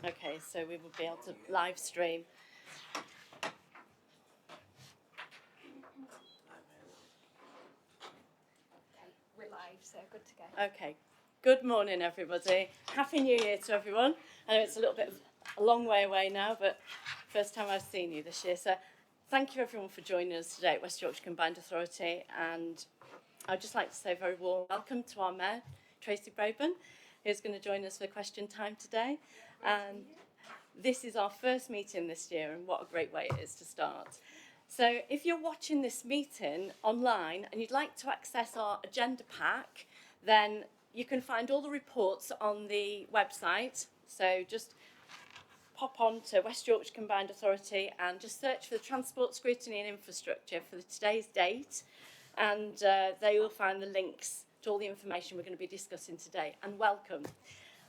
Okay, so we will be able to live stream. We're live, so good to go. Okay, good morning everybody. Happy New Year to everyone. I know it's a little bit of a long way away now, but first time I've seen you this year. So thank you everyone for joining us today at West Yorkshire Combined Authority, and I'd just like to say a very warm welcome to our Mayor, Tracy Braben, who's going to join us for question time today. And this is our first meeting this year, and what a great way it is to start. So if you're watching this meeting online and you'd like to access our agenda pack, then you can find all the reports on the website. So just pop on to West Yorkshire Combined Authority and just search for the Transport, Scrutiny and Infrastructure for today's date, and there you'll find the links to all the information we're going to be discussing today. And welcome.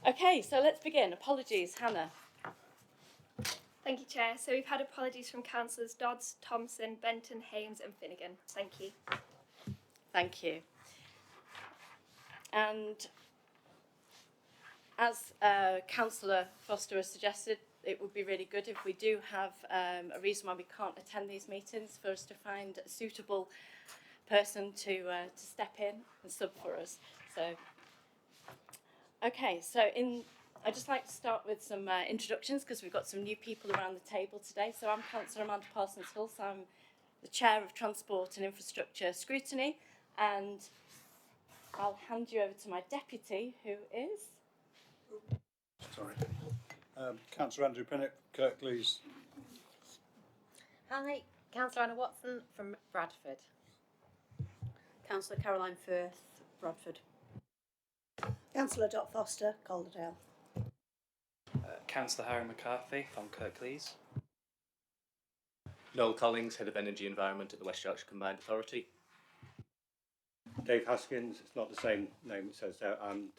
Okay, so let's begin. Apologies, Hannah. Thank you, Chair. So we've had apologies from Councillors Dodds, Thompson, Benton, Hames and Finnegan. Thank you. Thank you. And as Councillor Foster has suggested, it would be really good if we do have a reason why we can't attend these meetings, for us to find a suitable person to step in and sub for us. So, okay, so I'd just like to start with some introductions, because we've got some new people around the table today. So I'm Councillor Amanda Parsons-Hull, so I'm the Chair of Transport and Infrastructure Scrutiny, and I'll hand you over to my deputy, who is... Sorry. Councillor Andrew Pinnock, Kirklees. Hi, Councillor Anna Watson from Bradford. Councillor Caroline Firth, Bradford. Councillor Dot Foster, Calderdale. Councillor Harry McCarthy from Kirklees. Noel Collings, Head of Energy Environment at the West Yorkshire Combined Authority. Dave Haskins, it's not the same name it says there. I'm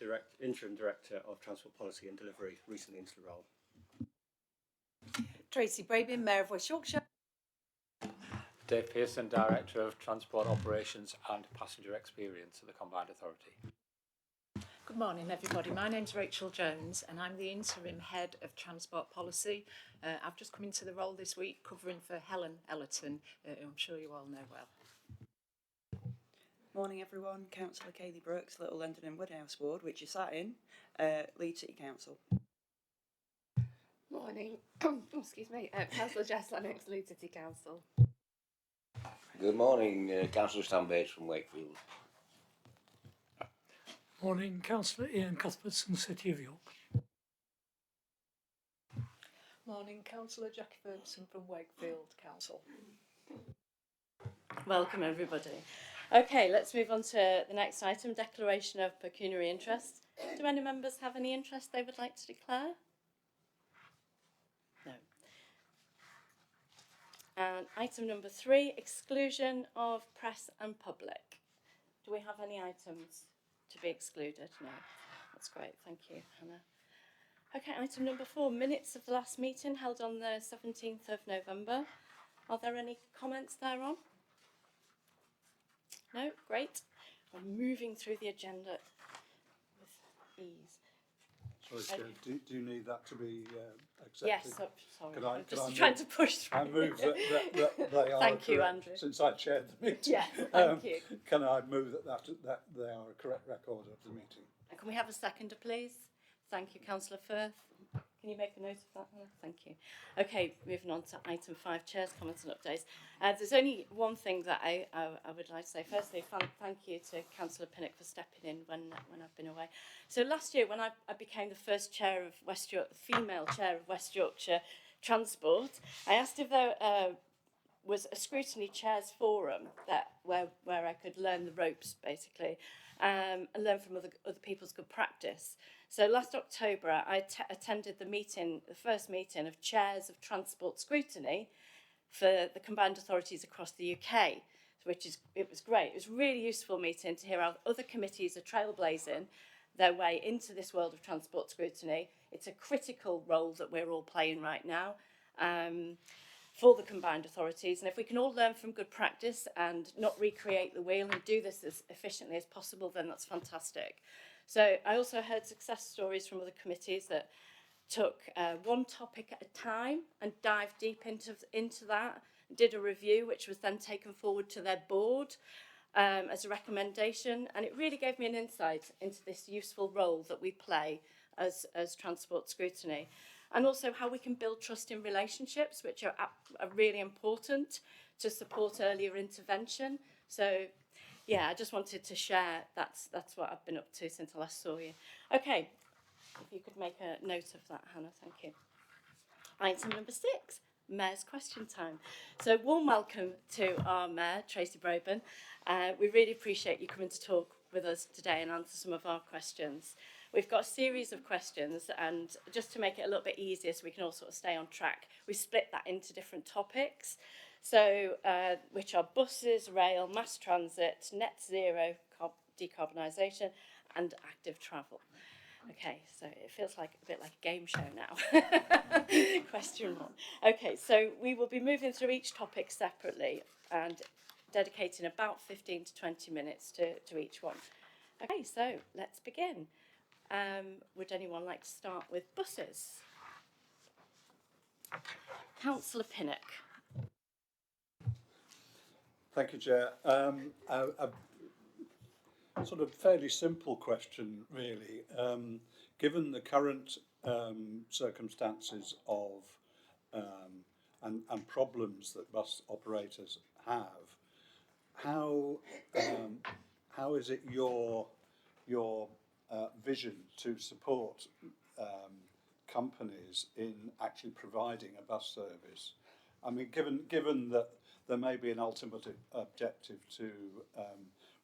Interim Director of Transport Policy and Delivery, recently into the role. Tracy Braben, Mayor of West Yorkshire. Dave Pearson, Director of Transport Operations and Passenger Experience at the Combined Authority. Good morning everybody, my name's Rachel Jones and I'm the Interim Head of Transport Policy. I've just come into the role this week covering for Helen Ellerton, who I'm sure you all know well. Morning everyone, Councillor Kayleigh Brooks, Little London and Woodhouse Ward, which you sat in, Leeds City Council. Morning, excuse me, Councillor Jess Lennox, Leeds City Council. Good morning, Councillor Stan Bates from Wakefield. Morning, Councillor Ian Cuthbertson, City of York. Morning, Councillor Jackie Ferguson from Wakefield Council. Welcome everybody. Okay, let's move on to the next item, declaration of pecuniary interest. Do any members have any interest they would like to declare? No. And item number 3, exclusion of press and public. Do we have any items to be excluded? No. That's great, thank you, Hannah. Okay, item number 4, minutes of the last meeting held on the 17th of November. Are there any comments thereon? No? Great. We're moving through the agenda with ease. Sorry, do you need that to be accepted? Yes, sorry. I'm just I trying to push through. I move that they are Thank you, correct, Andrew. Since I chaired the meeting. Yes, thank you. Can I move that they are a correct record of the meeting? And can we have a seconder, please? Thank you, Councillor Firth. Can you make a note of that, Hannah? Thank you. Okay, moving on to item 5, Chair's comments and updates. There's only one thing that I would like to say. Firstly, thank you to Councillor Pinnock for stepping in when I've been away. So last year, when I became the first chair of female chair of West Yorkshire Transport, I asked if there was a scrutiny chairs forum where I could learn the ropes, basically, and learn from other people's good practice. So last October, I attended the first meeting of chairs of transport scrutiny for the combined authorities across the UK, it was great. It was a really useful meeting to hear how other committees are trailblazing their way into this world of transport scrutiny. It's a critical role that we're all playing right now. For the combined authorities, and if we can all learn from good practice and not recreate the wheel and do this as efficiently as possible, then that's fantastic. So I also heard success stories from other committees that took one topic at a time and dived deep into that, did a review which was then taken forward to their board as a recommendation, and it really gave me an insight into this useful role that we play as Transport Scrutiny, and also how we can build trust in relationships, which are really important to support earlier intervention. So yeah, I just wanted to share that's what I've been up to since I last saw you. Okay, if you could make a note of that, Hannah, thank you. Item number 6, Mayor's question time. So warm welcome to our Mayor, Tracy Broben. We really appreciate you coming to talk with us today and answer some of our questions. We've got a series of questions, and just to make it a little bit easier so we can all sort of stay on track, we split that into different topics. So, which are buses, rail, mass transit, net zero, decarbonisation, and active travel. Okay, so it feels like a bit like a game show now. Question 1. Okay, so we will be moving through each topic separately and dedicating about 15 to 20 minutes to each one. Okay, so let's begin. Would anyone like to start with buses? Councillor Pinnock. Thank you, Chair. A sort of fairly simple question, really. Given the current circumstances of and problems that bus operators have, how is it your vision to support companies in actually providing a bus service? I mean, given that there may be an ultimate objective to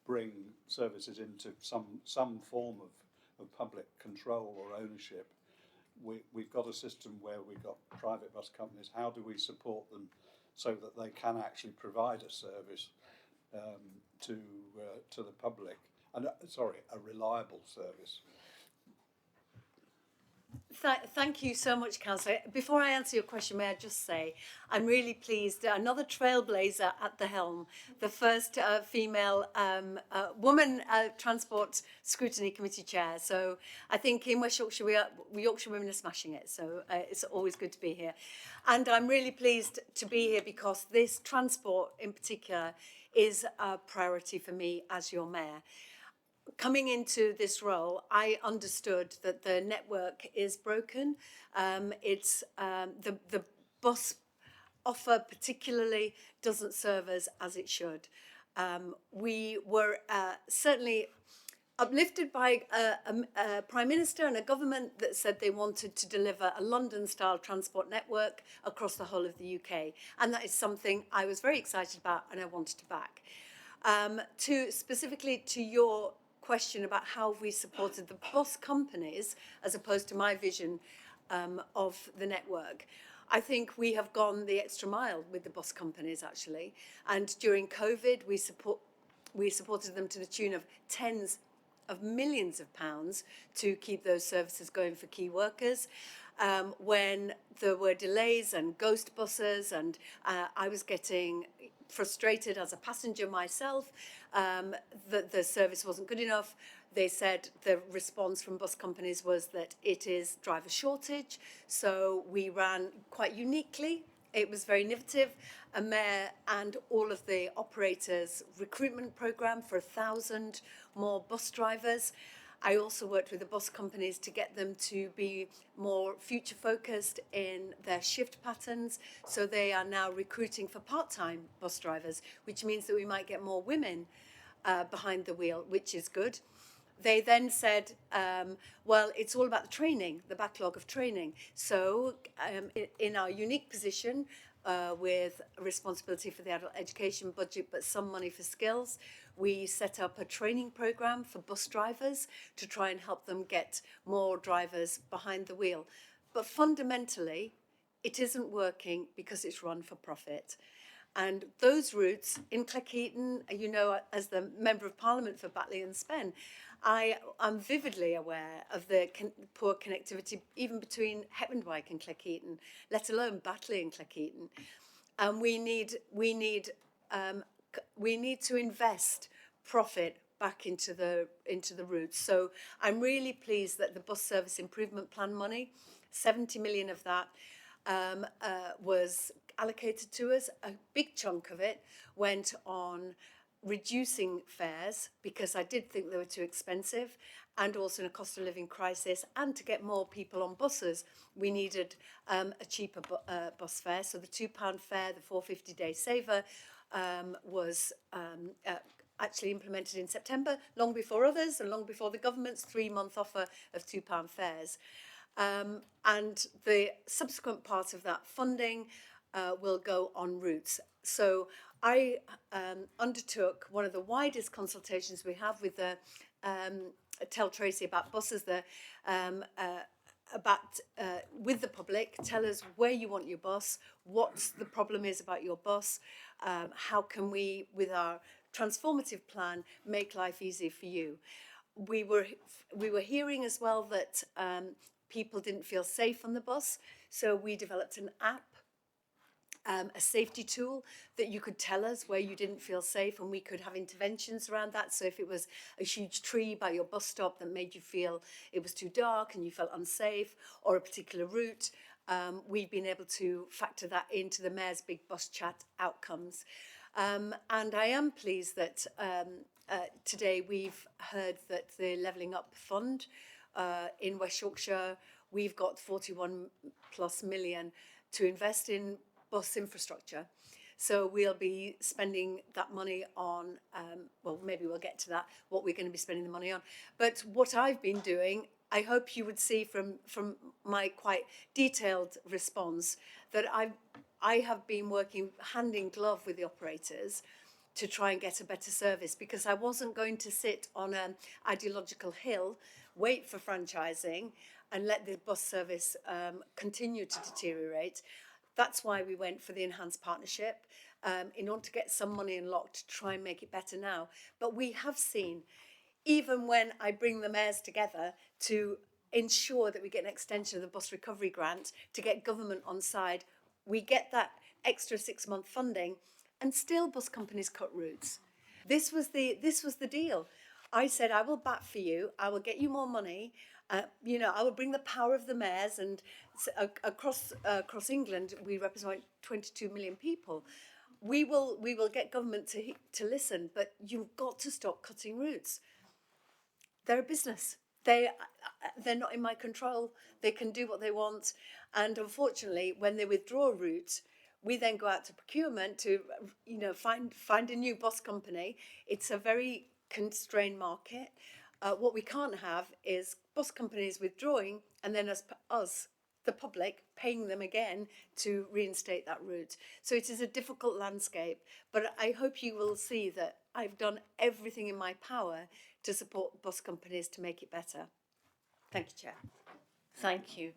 bring services into some form of public control or ownership, we've got a system where we've got private bus companies. How do we support them so that they can actually provide a service to the public, and a reliable service? Thank you so much, Councillor. Before I answer your question, may I just say I'm really pleased. Another trailblazer at the helm, the first female woman Transport Scrutiny Committee Chair. So I think in West Yorkshire, we Yorkshire women are smashing it. So it's always good to be here. And I'm really pleased to be here because this transport in particular is a priority for me as your mayor. Coming into this role, I understood that the network is broken. It's the bus offer particularly doesn't serve us as it should. We were certainly uplifted by a Prime Minister and a government that said they wanted to deliver a London-style transport network across the whole of the UK. And that is something I was very excited about and I wanted to back. Specifically to your question about how we supported the bus companies as opposed to my vision of the network. I think we have gone the extra mile with the bus companies actually, and during COVID we supported them to the tune of tens of millions of pounds to keep those services going for key workers. When there were delays and ghost buses, and I was getting frustrated as a passenger myself that the service wasn't good enough. They said the response from bus companies was that it is driver shortage. So we ran quite uniquely. It was very innovative. A mayor and all of the operators' recruitment programme for 1,000 more bus drivers. I also worked with the bus companies to get them to be more future focused in their shift patterns. So they are now recruiting for part-time bus drivers, which means that we might get more women behind the wheel, which is good. They then said, well, it's all about the training, the backlog of training. So in our unique position with responsibility for the adult education budget, but some money for skills, we set up a training programme for bus drivers to try and help them get more drivers behind the wheel. But fundamentally, it isn't working because it's run for profit. And those routes in Cleckheaton, you know, as the Member of Parliament for Batley and Spen, I am vividly aware of the poor connectivity even between Heppendyke and Cleckheaton, let alone Batley and Cleckheaton. And we need to invest profit back into the routes. So I'm really pleased that the bus service improvement plan money, 70 million of that was allocated to us. A big chunk of it went on reducing fares because I did think they were too expensive, and also in a cost of living crisis, and to get more people on buses we needed a cheaper bus fare. So the £2 fare, the 450 day saver, was actually implemented in September, long before others and long before the government's 3-month offer of £2 fares. And the subsequent part of that funding will go on routes. So I undertook one of the widest consultations we have with the Tell Tracy about buses, with the public. Tell us where you want your bus, what the problem is about your bus, how can we, with our transformative plan, make life easier for you. We were hearing as well that people didn't feel safe on the bus, so we developed an app, a safety tool that you could tell us where you didn't feel safe, and we could have interventions around that. So if it was a huge tree by your bus stop that made you feel it was too dark and you felt unsafe, or a particular route, we've been able to factor that into the Mayor's Big Bus Chat outcomes. And I am pleased that today we've heard that the Levelling Up Fund in West Yorkshire, we've got 41+ million to invest in bus infrastructure. So we'll be spending that money on, well, maybe we'll get to that, what we're going to be spending the money on. But what I've been doing, I hope you would see from my quite detailed response, that I have been working hand in glove with the operators to try and get a better service, because I wasn't going to sit on an ideological hill, wait for franchising and let the bus service continue to deteriorate. That's why we went for the enhanced partnership, in order to get some money unlocked to try and make it better now. But we have seen, even when I bring the mayors together to ensure that we get an extension of the bus recovery grant, to get government on side, we get that extra 6-month funding, and still bus companies cut routes. This was the deal. I said, I will bat for you, I will get you more money, I will bring the power of the mayors, and across England we represent 22 million people. We will get government to listen, but you've got to stop cutting routes. They're a business. They're not in my control. They can do what they want, and unfortunately, when they withdraw a route, we then go out to procurement to, find a new bus company. It's a very constrained market. What we can't have is bus companies withdrawing and then us, the public, paying them again to reinstate that route. So it is a difficult landscape, but I hope you will see that I've done everything in my power to support bus companies to make it better. Thank you, Chair. Thank you.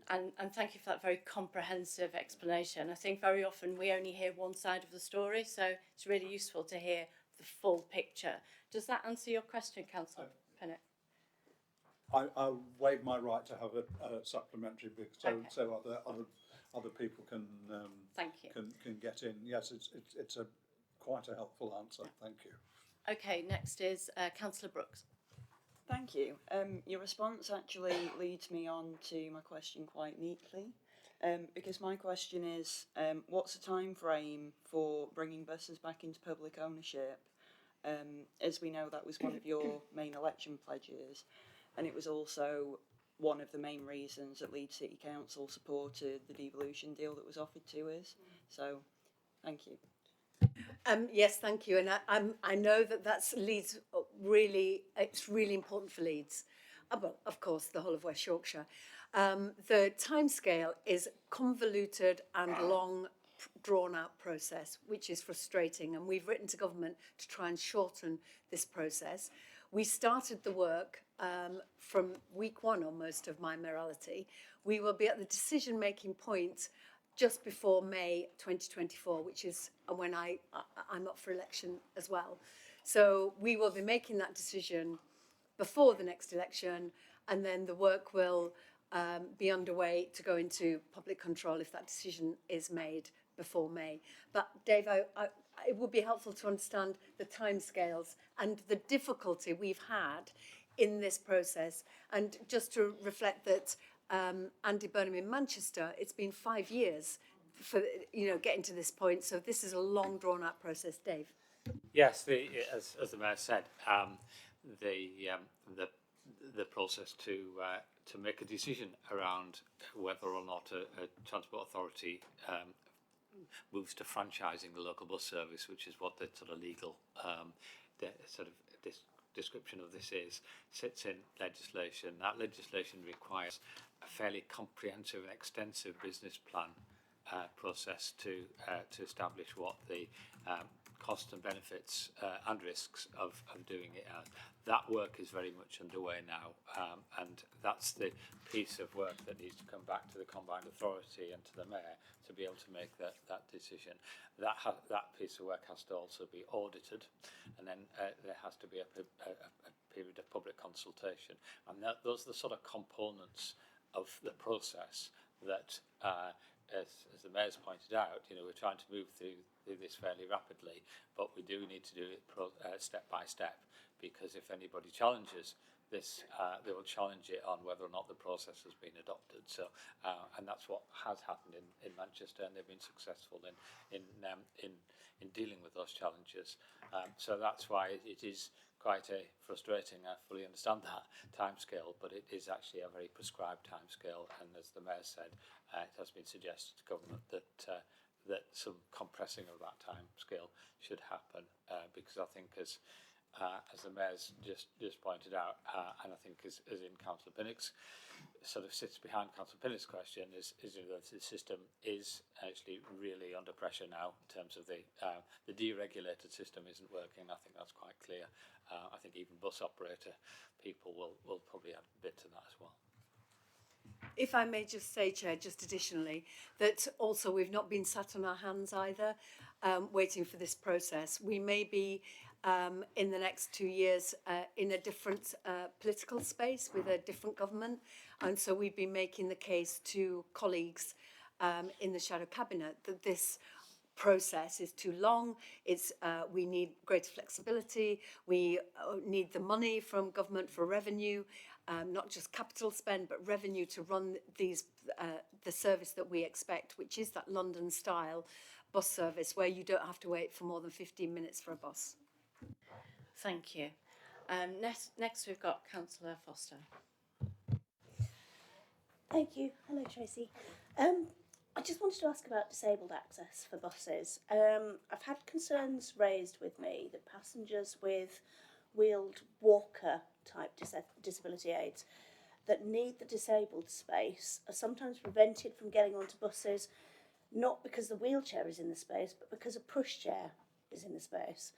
And thank you for that very comprehensive explanation. I think very often we only hear one side of the story, so it's really useful to hear the full picture. Does that answer your question, Councillor Pennant? I waive my right to have a supplementary, so other people can thank you. Can get in. Yes, it's quite a helpful answer. Thank you. Okay, next is Councillor Brooks. Thank you. Your response actually leads me on to my question quite neatly, because my question is, what's the time frame for bringing buses back into public ownership? As we know, that was one of your main election pledges, and it was also one of the main reasons that Leeds City Council supported the devolution deal that was offered to us. So, thank you. Yes, thank you. And I know that's Leeds, it's really important for Leeds. Well, of course, the whole of West Yorkshire. The timescale is convoluted and long, drawn-out process, which is frustrating. And we've written to government to try and shorten this process. We started the work from week 1 almost of my mayoralty. We will be at the decision-making point just before May 2024, which is when I'm up for election as well. So we will be making that decision before the next election, and then the work will be underway to go into public control if that decision is made before May. But Dave, it would be helpful to understand the timescales and the difficulty we've had in this process. And just to reflect that Andy Burnham in Manchester, it's been 5 years for getting to this point. So this is a long drawn out process. Dave. Yes, as the Mayor said, the process to make a decision around whether or not a transport authority moves to franchising the local bus service, which is what the sort of legal description of this is, sits in legislation. That legislation requires a fairly comprehensive, extensive business plan process to establish what the costs and benefits and risks of doing it are. That work is very much underway now, and that's the piece of work that needs to come back to the Combined Authority and to the Mayor to be able to make that decision. That piece of work has to also be audited, and then there has to be a period of public consultation. And those are the sort of components of the process that, as the Mayor's pointed out, we're trying to move through this fairly rapidly, but we do need to do it step by step, because if anybody challenges this, they will challenge it on whether or not the process has been adopted. So, and that's what has happened in Manchester, and they've been successful in dealing with those challenges. So that's why it is quite a frustrating. I fully understand that timescale, but it is actually a very prescribed timescale. And as the Mayor said, it has been suggested to government that some compressing of that timescale should happen, because I think as the Mayor's just pointed out, and I think as in Councillor Pinnock's sort of sits behind Councillor Pinnock's question, is that the system is actually really under pressure now in terms of the deregulated system isn't working. I think that's quite clear. I think even bus operator people will probably add a bit to that as well. If I may just say, Chair, just additionally, that also we've not been sat on our hands either, waiting for this process. We may be in the next 2 years in a different political space with a different government, and so we've been making the case to colleagues in the Shadow Cabinet that this process is too long. We need greater flexibility. We need the money from government for revenue, not just capital spend, but revenue to run the service that we expect, which is that London-style bus service where you don't have to wait for more than 15 minutes for a bus. Thank you. Next we've got Councillor Foster. Thank you. Hello, Tracy. I just wanted to ask about disabled access for buses. I've had concerns raised with me that passengers with wheeled walker type disability aids that need the disabled space are sometimes prevented from getting onto buses, not because the wheelchair is in the space, but because a pushchair is in the space.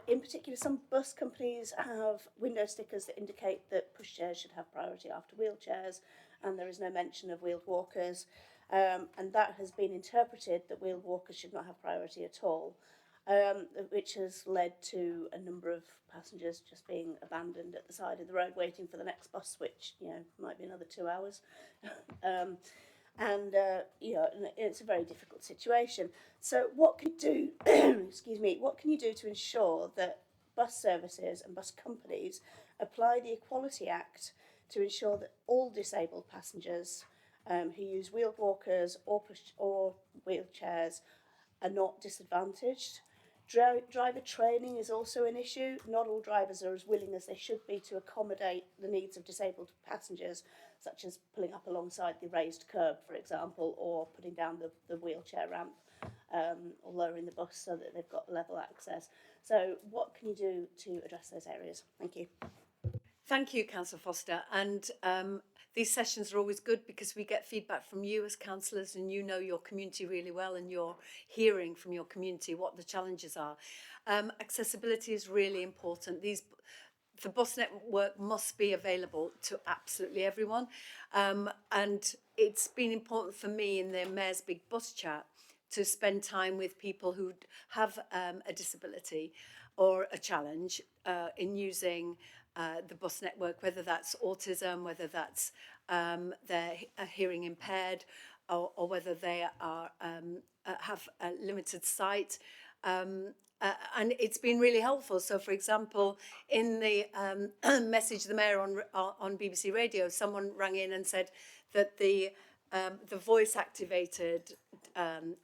In particular, some bus companies have window stickers that indicate that pushchairs should have priority after wheelchairs, and there is no mention of wheeled walkers. And that has been interpreted that wheeled walkers should not have priority at all, which has led to a number of passengers just being abandoned at the side of the road waiting for the next bus, which might be another 2 hours. It's a very difficult situation. So what can you do, excuse me, what can you do to ensure that bus services and bus companies apply the Equality Act to ensure that all disabled passengers who use wheeled walkers or wheelchairs are not disadvantaged? Driver training is also an issue. Not all drivers are as willing as they should be to accommodate the needs of disabled passengers, such as pulling up alongside the raised curb, for example, or putting down the wheelchair ramp, or lowering the bus so that they've got level access. So what can you do to address those areas? Thank you. Thank you, Councillor Foster. And these sessions are always good because we get feedback from you as councillors, and you know your community really well, and you're hearing from your community what the challenges are. Accessibility is really important. The bus network must be available to absolutely everyone. And it's been important for me in the Mayor's Big Bus Chat to spend time with people who have a disability or a challenge in using the bus network, whether that's autism, whether that's they're hearing impaired, or whether they are have a limited sight. And it's been really helpful. So, for example, in the message the Mayor on BBC Radio, someone rang in and said that the voice-activated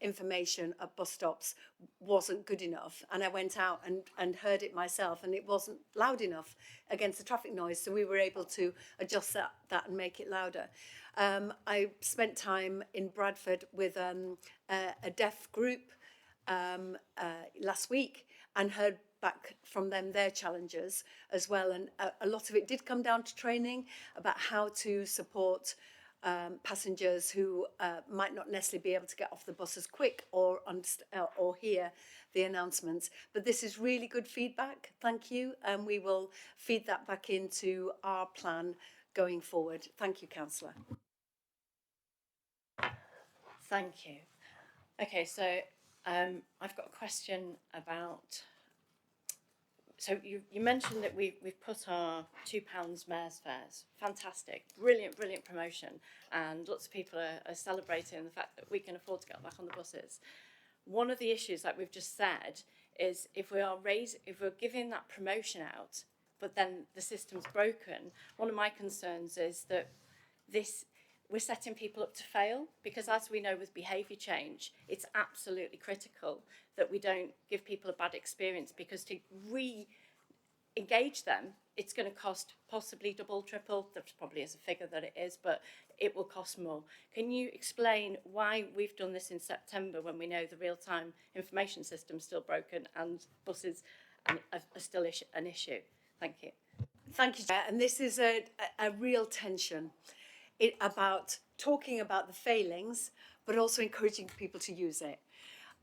information at bus stops wasn't good enough. And I went out and heard it myself, and it wasn't loud enough against the traffic noise. So we were able to adjust that and make it louder. I spent time in Bradford with a deaf group last week and heard back from them their challenges as well. And a lot of it did come down to training about how to support passengers who might not necessarily be able to get off the bus as quick or hear the announcements. But this is really good feedback. Thank you. And we will feed that back into our plan going forward. Thank you, Councillor. Thank you. Okay, so I've got a question about. So you mentioned that we've put our £2 mayor's fares. Fantastic, brilliant promotion, and lots of people are celebrating the fact that we can afford to get back on the buses. One of the issues, like we've just said, is if we're giving that promotion out, but then the system's broken. One of my concerns is that we're setting people up to fail, because as we know with behaviour change, it's absolutely critical that we don't give people a bad experience, because to re-engage them, it's going to cost possibly double, triple. There probably is a figure that it is, but it will cost more. Can you explain why we've done this in September when we know the real-time information system is still broken and buses are still an issue? Thank you. Thank you, Chair. And this is a real tension about talking about the failings, but also encouraging people to use it.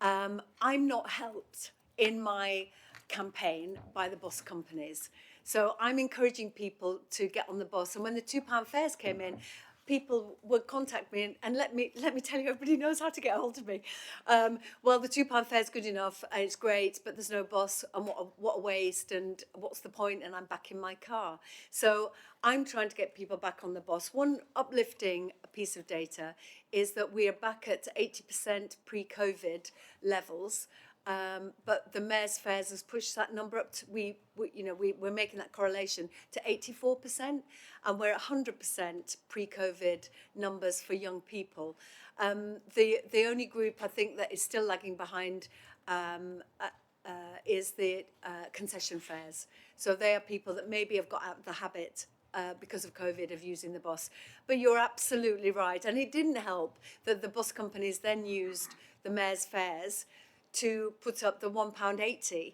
I'm not helped in my campaign by the bus companies. So I'm encouraging people to get on the bus. And when the £2 fares came in, people would contact me and let me tell you, everybody knows how to get a hold of me. Well, the £2 fare is good enough and it's great, but there's no bus, and what a waste, and what's the point, and I'm back in my car. So I'm trying to get people back on the bus. One uplifting piece of data is that we are back at 80% pre-COVID levels. But the mayor's fares has pushed that number up to, we're making that correlation to 84%, and we're at 100% pre-COVID numbers for young people. The only group I think that is still lagging behind is the concession fares. So they are people that maybe have got out of the habit because of COVID of using the bus. But you're absolutely right. And it didn't help that the bus companies then used the mayor's fares to put up the £1.80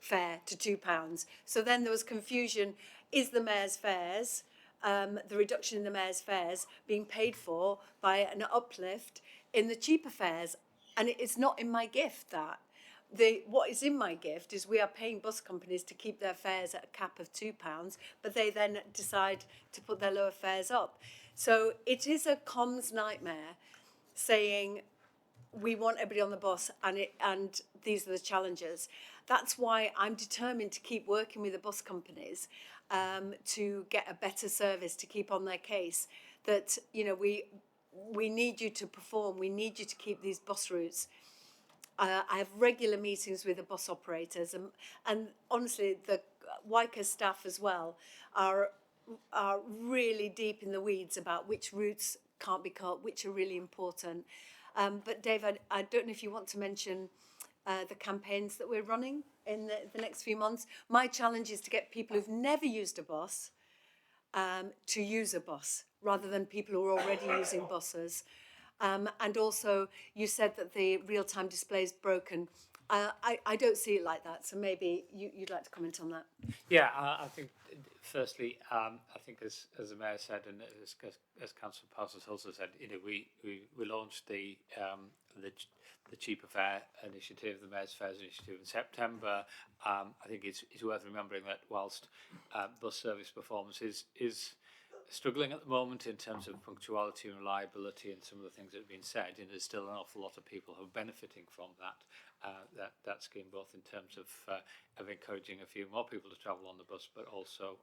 fare to £2. So then there was confusion. Is the mayor's fares, the reduction in the mayor's fares, being paid for by an uplift in the cheaper fares? And it's not in my gift that. What is in my gift is we are paying bus companies to keep their fares at a cap of £2, but they then decide to put their lower fares up. So it is a comms nightmare saying, we want everybody on the bus, and these are the challenges. That's why I'm determined to keep working with the bus companies to get a better service, to keep on their case. That we need you to perform. We need you to keep these bus routes. I have regular meetings with the bus operators, and honestly, the WICA staff as well are really deep in the weeds about which routes can't be cut, which are really important. But Dave, I don't know if you want to mention the campaigns that we're running in the next few months. My challenge is to get people who've never used a bus to use a bus, rather than people who are already using buses. And also, you said that the real-time display is broken. I don't see it like that, so maybe you'd like to comment on that. Yeah, I think firstly, I think as the mayor said, and as Councillor Parsons also said, we launched the cheaper fare initiative, the mayor's fares initiative in September. I think it's worth remembering that whilst bus service performance is struggling at the moment in terms of punctuality and reliability and some of the things that have been said, there's still an awful lot of people who are benefiting from that scheme, both in terms of encouraging a few more people to travel on the bus, but also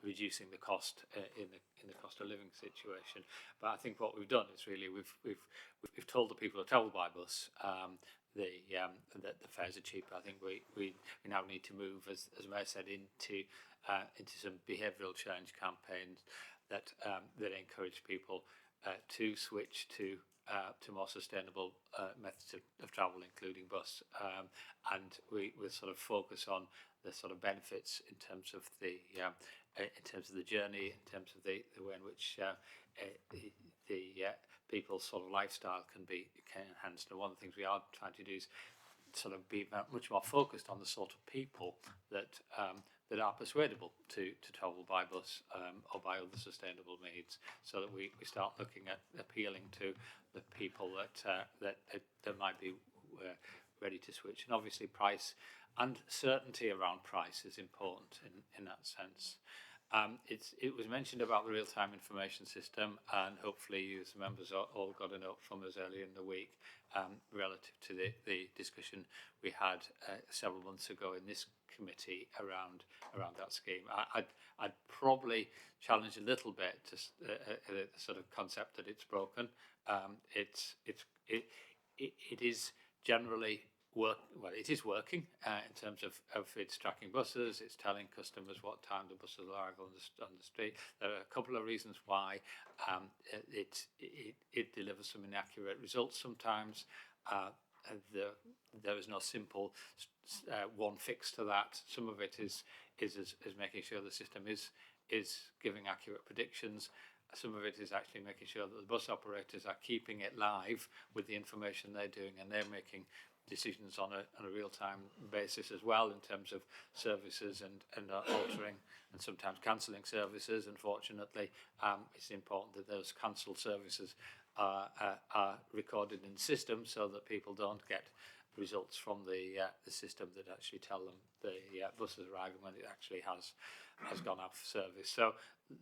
reducing the cost in the cost of living situation. But I think what we've done is really we've told the people who travel by bus the fares are cheaper. I think we now need to move, as Mayor said, into some behavioural change campaigns that encourage people to switch to more sustainable methods of travel, including bus, and we'll sort of focus on the sort of benefits in terms of the journey, in terms of the way in which people's sort of lifestyle can enhanced. And one of the things we are trying to do is sort of be much more focused on the sort of people that are persuadable to travel by bus or by other sustainable means, so that we start looking at appealing to the people that might be ready to switch. And obviously price and certainty around price is important in that sense. It was mentioned about the real-time information system, and hopefully you as members all got a note from us earlier in the week relative to the discussion we had several months ago in this committee around that scheme. I'd probably challenge a little bit to the sort of concept that it's broken. It is generally it is working in terms of it's tracking buses, it's telling customers what time the buses arrive on the street. There are a couple of reasons why it delivers some inaccurate results sometimes. There is no simple one fix to that. Some of it is making sure the system is giving accurate predictions. Some of it is actually making sure that the bus operators are keeping it live with the information they're doing, and they're making decisions on a real-time basis as well in terms of services and altering and sometimes cancelling services. Unfortunately, it's important that those cancelled services are recorded in the system, so that people don't get results from the system that actually tell them the bus is arriving when it actually has gone off service. So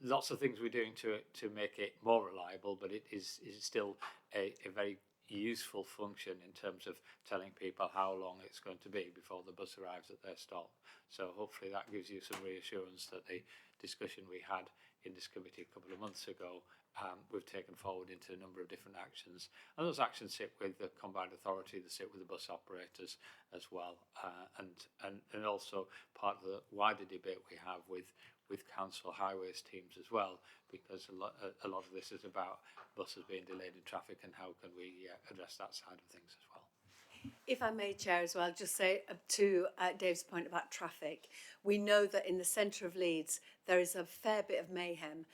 lots of things we're doing to make it more reliable, but it is still a very useful function in terms of telling people how long it's going to be before the bus arrives at their stop. So hopefully that gives you some reassurance that the discussion we had in this committee a couple of months ago, we've taken forward into a number of different actions, and those actions sit with the combined authority, they sit with the bus operators as well, and also part of the wider debate we have with council highways teams as well, because a lot of this is about buses being delayed in traffic, and how can we address that side of things as well. If I may, Chair, as well, just say to Dave's point about traffic, we know that in the centre of Leeds there is a fair bit of mayhem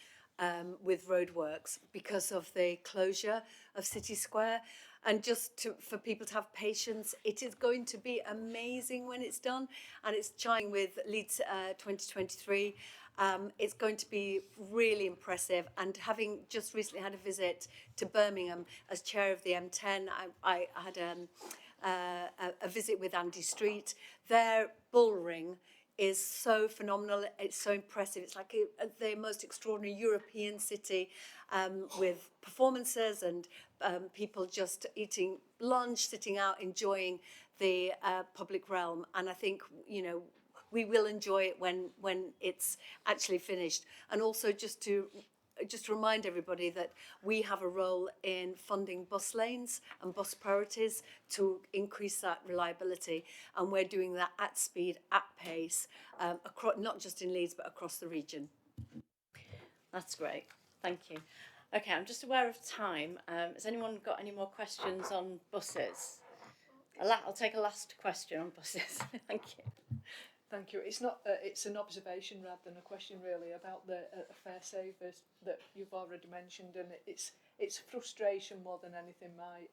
with roadworks because of the closure of City Square. And just for people to have patience, it is going to be amazing when it's done, and it's chiming with Leeds 2023. It's going to be really impressive, and having just recently had a visit to Birmingham as chair of the M10, I had a visit with Andy Street. Their bull ring is so phenomenal, it's so impressive. It's like the most extraordinary European city with performances and people just eating lunch, sitting out, enjoying the public realm. And I think, you know, we will enjoy it when it's actually finished. And also just to remind everybody that we have a role in funding bus lanes and bus priorities to increase that reliability, and we're doing that at speed, at pace, not just in Leeds but across the region. That's great, thank you. Okay, I'm just aware of time. Has anyone got any more questions on buses? I'll take a last question on buses. Thank you. Thank you. It's not. It's an observation rather than a question, really, about the fare savers that you've already mentioned, and it's frustration more than anything. My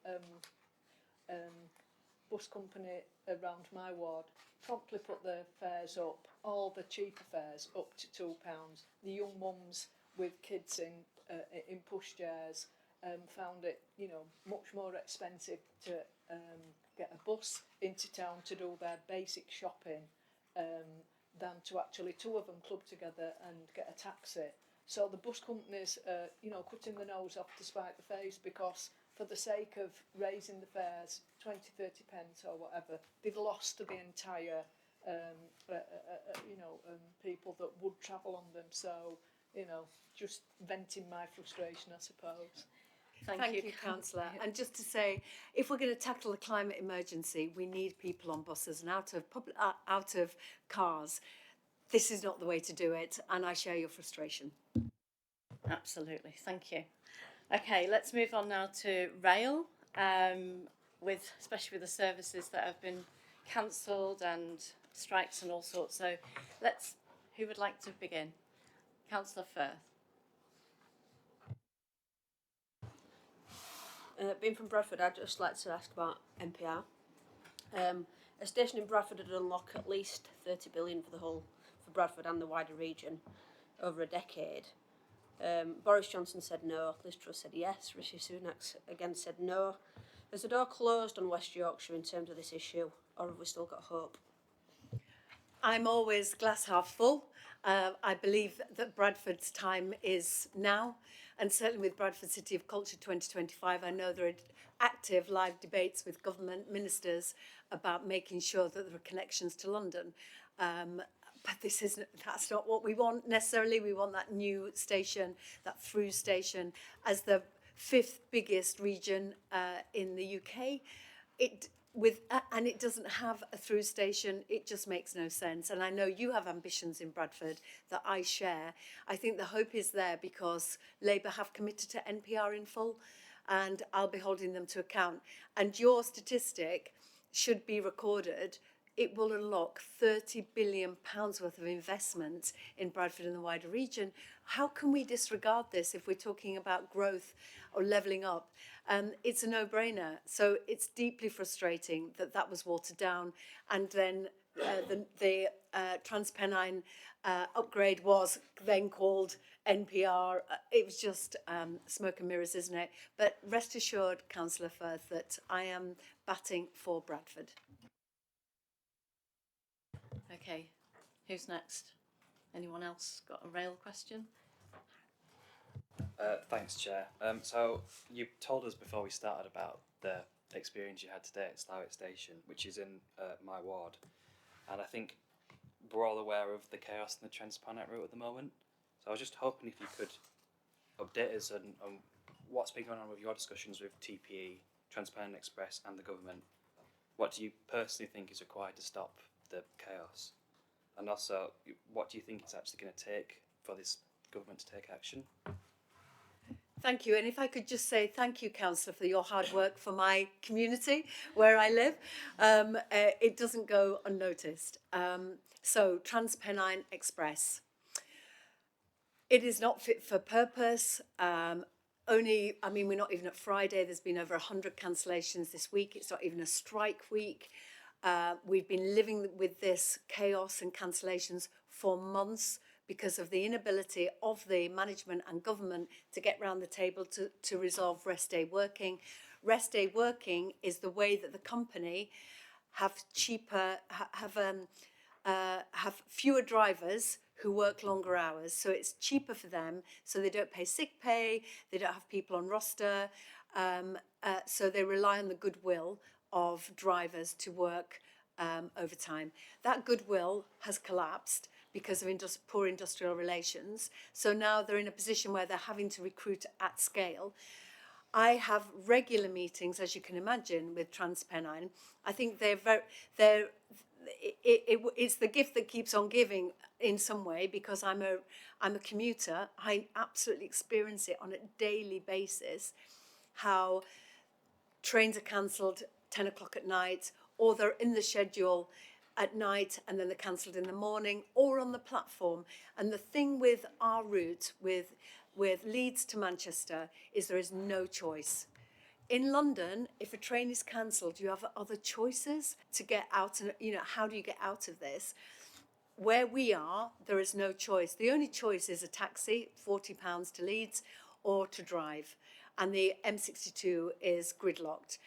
bus company around my ward promptly put their fares up, all the cheaper fares up to £2. The young mums with kids in pushchairs found it, you know, much more expensive to get a bus into town to do their basic shopping than to actually two of them club together and get a taxi. So the bus companies are, you know, cutting the nose off to spite the face, because for the sake of raising the fares 20, 30 pence or whatever, they've lost the entire people that would travel on them. So, you know, just venting my frustration, I suppose. Thank you, Councillor. And just to say, if we're going to tackle the climate emergency, we need people on buses and out of cars. This is not the way to do it, and I share your frustration. Absolutely, thank you. Okay, let's move on now to rail, especially with the services that have been cancelled and strikes and all sorts. So who would like to begin? Councillor Firth. Being from Bradford, I'd just like to ask about NPR. A station in Bradford would unlock at least 30 billion for Bradford and the wider region over a decade. Boris Johnson said no, Liz Truss said yes, Rishi Sunak again said no. Has the door closed on West Yorkshire in terms of this issue, or have we still got hope? I'm always glass half full. I believe that Bradford's time is now, and certainly with Bradford City of Culture 2025, I know there are active live debates with government ministers about making sure that there are connections to London. But that's not what we want necessarily. We want that new station, that through station, as the 5th biggest region in the UK. And it doesn't have a through station. It just makes no sense. And I know you have ambitions in Bradford that I share. I think the hope is there because Labour have committed to NPR in full, and I'll be holding them to account. And your statistic should be recorded. It will unlock £30 billion worth of investment in Bradford and the wider region. How can we disregard this if we're talking about growth or levelling up? It's a no-brainer. So it's deeply frustrating that that was watered down, and then the TransPennine upgrade was then called NPR. It was just smoke and mirrors, isn't it? But rest assured, Councillor Firth, that I am batting for Bradford. Okay, who's next? Anyone else got a rail question? Thanks, Chair. So you told us before we started about the experience you had today at Slough Station, which is in my ward, and I think we're all aware of the chaos in the TransPennine route at the moment. So I was just hoping if you could update us on what's been going on with your discussions with TPE, TransPennine Express, and the government. What do you personally think is required to stop the chaos? And also, what do you think it's actually going to take for this government to take action? Thank you. And if I could just say thank you, Councillor, for your hard work for my community where I live. It doesn't go unnoticed. So, TransPennine Express. It is not fit for purpose. We're not even at Friday. There's been over 100 cancellations this week. It's not even a strike week. We've been living with this chaos and cancellations for months because of the inability of the management and government to get round the table to resolve rest day working. Rest day working is the way that the company have fewer drivers who work longer hours. So it's cheaper for them, so they don't pay sick pay, they don't have people on roster, so they rely on the goodwill of drivers to work overtime. That goodwill has collapsed because of poor industrial relations. So now they're in a position where they're having to recruit at scale. I have regular meetings, as you can imagine, with TransPennine. I think it's the gift that keeps on giving in some way, because I'm a commuter. I absolutely experience it on a daily basis, how trains are cancelled 10 o'clock at night, or they're in the schedule at night and then they're cancelled in the morning, or on the platform. And the thing with our route, with Leeds to Manchester, is there is no choice. In London, if a train is cancelled, you have other choices to get out. And how do you get out of this? Where we are, there is no choice. The only choice is a taxi, £40 to Leeds, or to drive. And the M62 is gridlocked.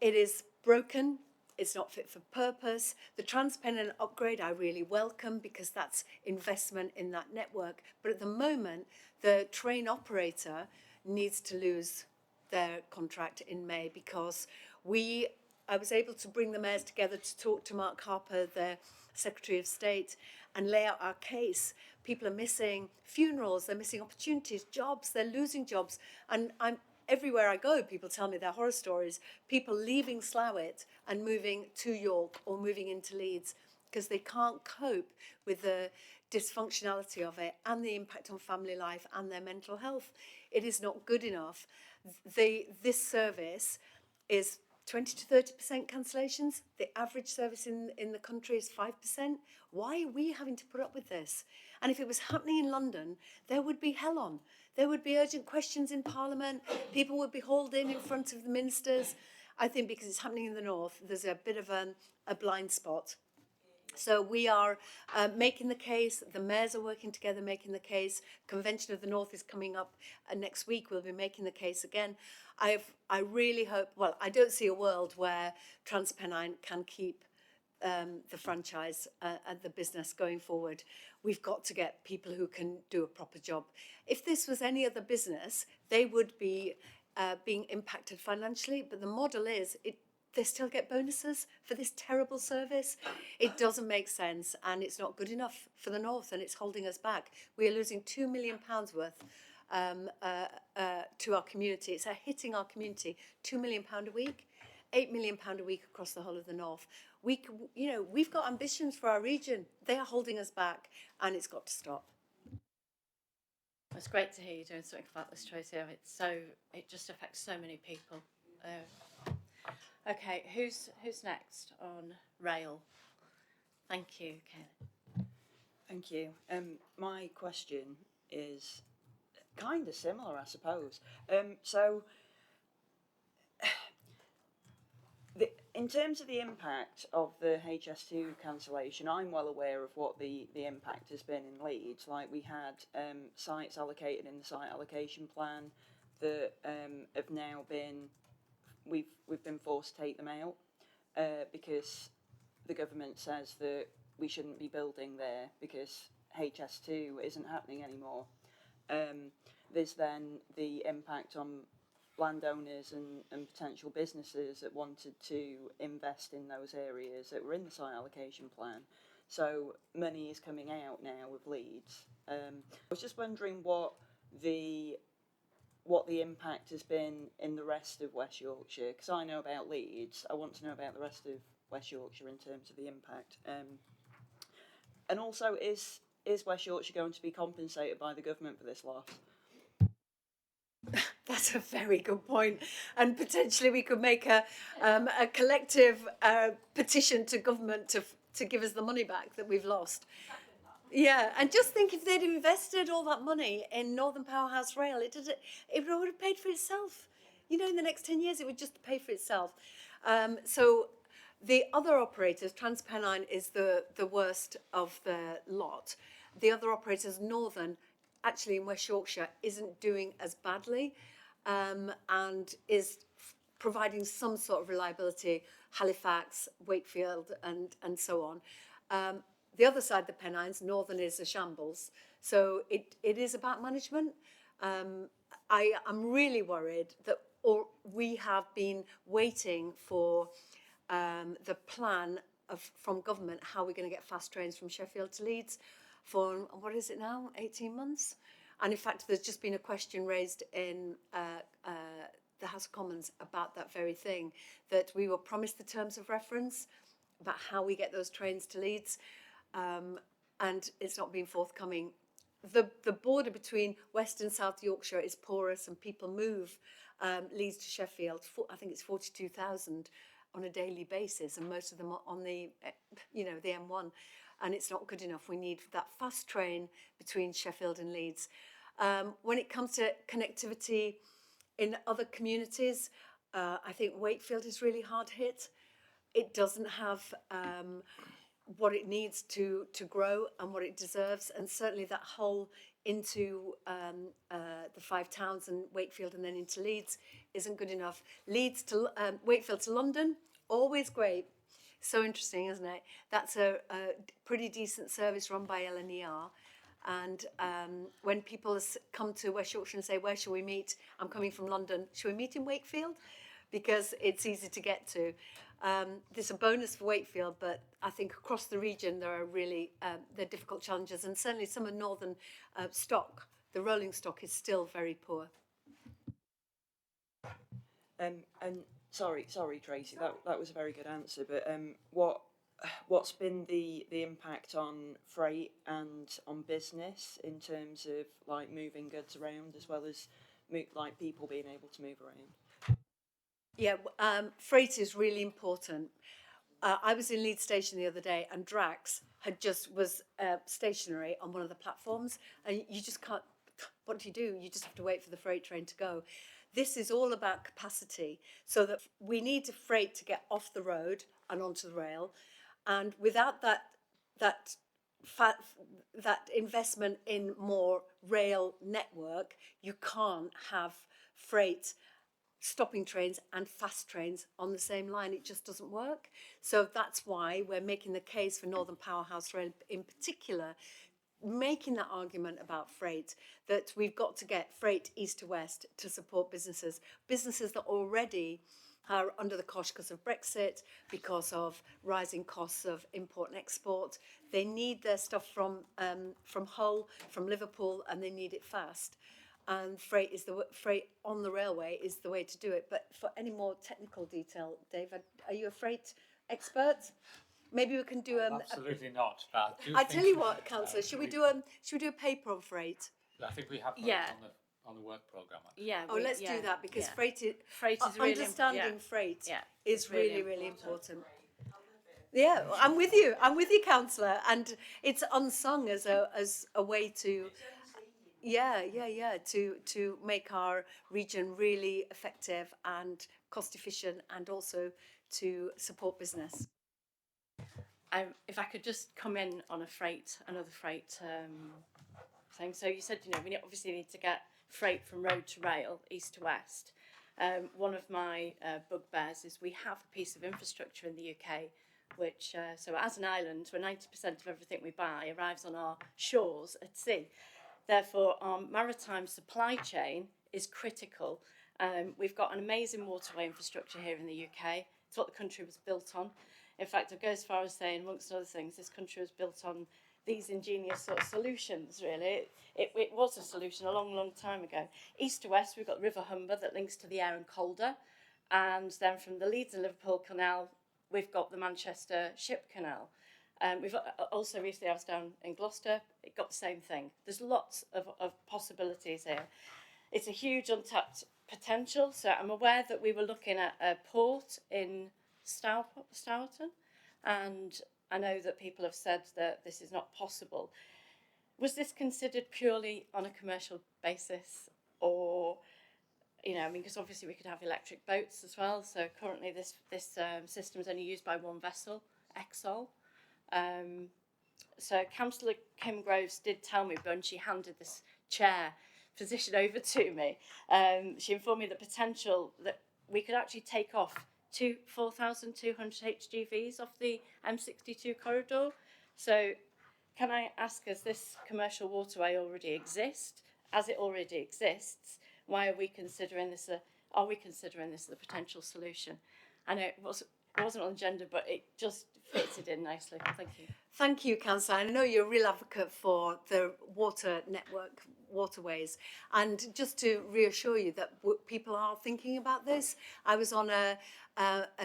It is broken. It's not fit for purpose. The TransPennine upgrade I really welcome, because that's investment in that network. But at the moment, the train operator needs to lose their contract in May, because I was able to bring the mayors together to talk to Mark Harper, the Secretary of State, and lay out our case. People are missing funerals, they're missing opportunities, jobs, they're losing jobs. And everywhere I go, people tell me their horror stories, people leaving Slough and moving to York or moving into Leeds because they can't cope with the dysfunctionality of it and the impact on family life and their mental health. It is not good enough. This service is 20 to 30% cancellations. The average service in the country is 5%. Why are we having to put up with this? And if it was happening in London, there would be hell on. There would be urgent questions in Parliament. People would be hauled in front of the ministers. I think because it's happening in the north, there's a bit of a blind spot. So we are making the case. The mayors are working together, making the case. Convention of the North is coming up next week. We'll be making the case again. I really hope. Well, I don't see a world where TransPennine can keep the franchise and the business going forward. We've got to get people who can do a proper job. If this was any other business, they would be being impacted financially. But the model is they still get bonuses for this terrible service. It doesn't make sense, and it's not good enough for the North, and it's holding us back. We are losing £2 million worth to our community. It's hitting our community, £2 million a week, £8 million a week across the whole of the North. We've got ambitions for our region. They are holding us back, and it's got to stop. It's great to hear you doing something about this, Tracy. It just affects so many people. Okay, who's next on rail? Thank you, Kayla. Thank you. My question is kind of similar, I suppose. In terms of the impact of the HS2 cancellation, I'm well aware of what the impact has been in Leeds. Like, we had sites allocated in the site allocation plan that have now been, we've been forced to take them out because the government says that we shouldn't be building there because HS2 isn't happening anymore. There's then the impact on landowners and potential businesses that wanted to invest in those areas that were in the site allocation plan. So money is coming out now with Leeds. I was just wondering what the impact has been in the rest of West Yorkshire, because I know about Leeds. I want to know about the rest of West Yorkshire in terms of the impact. And also, is West Yorkshire going to be compensated by the government for this loss? That's a very good point, and potentially we could make a collective petition to government to give us the money back that we've lost. Yeah, and just think if they'd invested all that money in Northern Powerhouse Rail, it would have paid for itself. In the next 10 years, it would just pay for itself. So the other operators, TransPennine is the worst of the lot. The other operators, Northern, actually in West Yorkshire, isn't doing as badly and is providing some sort of reliability, Halifax, Wakefield and so on. The other side of the Pennines, Northern, is a shambles. So it is about management. I'm really worried that we have been waiting for the plan from government how we're going to get fast trains from Sheffield to Leeds for, what is it now, 18 months? And in fact, there's just been a question raised in the House of Commons about that very thing, that we were promised the terms of reference about how we get those trains to Leeds, and it's not been forthcoming. The border between West and South Yorkshire is porous, and people move Leeds to Sheffield. I think it's 42,000 on a daily basis, and most of them are on the M1, and it's not good enough. We need that fast train between Sheffield and Leeds. When it comes to connectivity in other communities, I think Wakefield is really hard hit. It doesn't have what it needs to grow and what it deserves, and certainly that whole into the 5 towns and Wakefield and then into Leeds isn't good enough. Leeds to Wakefield to London, always great. So interesting, isn't it? That's a pretty decent service run by LNER. And when people come to West Yorkshire and say, where shall we meet? I'm coming from London. Shall we meet in Wakefield? Because it's easy to get to. There's a bonus for Wakefield, but I think across the region there are really there are difficult challenges, and certainly some of Northern stock, the rolling stock, is still very poor. And sorry, Tracy, that was a very good answer. But what's been the impact on freight and on business in terms of like moving goods around as well as like people being able to move around? Yeah, freight is really important. I was in Leeds Station the other day, and Drax was stationary on one of the platforms, and you just can't. What do? You just have to wait for the freight train to go. This is all about capacity, so that we need freight to get off the road and onto the rail, and without that investment in more rail network, you can't have freight stopping trains and fast trains on the same line. It just doesn't work. So that's why we're making the case for Northern Powerhouse Rail in particular, making that argument about freight, that we've got to get freight east to west to support businesses that already are under the cosh because of Brexit, because of rising costs of import and export. They need their stuff from Hull, from Liverpool, and they need it fast. And freight on the railway is the way to do it. But for any more technical detail, Dave, are you a freight expert? Maybe we can do Absolutely not. But I tell you what, Councillor, should we do a paper on freight? I think we have got Yeah. it on the work programme. Yeah. Let's do that, because freight is really understanding freight yeah, is really important. Yeah, I'm with you, Councillor, and it's unsung as a way to. To make our region really effective and cost efficient, and also to support business. If I could just come in on another freight thing. So you said, we obviously need to get freight from road to rail, east to west. One of my bugbears is we have a piece of infrastructure in the UK, which, so as an island, where 90% of everything we buy arrives on our shores at sea. Therefore, our maritime supply chain is critical. We've got an amazing waterway infrastructure here in the UK. It's what the country was built on. In fact, I'd go as far as saying, amongst other things, this country was built on these ingenious sort of solutions, really. It was a solution a long, long time ago. East to west, we've got River Humber that links to the Aire and Calder. And then from the Leeds and Liverpool Canal, we've got the Manchester Ship Canal. We've also recently, I was down in Gloucester, it got the same thing. There's lots of possibilities here. It's a huge untapped potential. So I'm aware that we were looking at a port in Stourton, and I know that people have said that this is not possible. Was this considered purely on a commercial basis, or, because obviously we could have electric boats as well. So currently this system is only used by one vessel, Exol. So Councillor Kim Groves did tell me when she handed this chair position over to me, she informed me the potential that we could actually take off 4,200 HGVs off the M62 corridor. So can I ask, as this commercial waterway already exists, as it already exists, why are we considering this a potential solution? I know it wasn't on the agenda, but it just fitted in nicely. Thank you. Thank you, Councillor. I know you're a real advocate for the water network, waterways. And just to reassure you that people are thinking about this, I was on a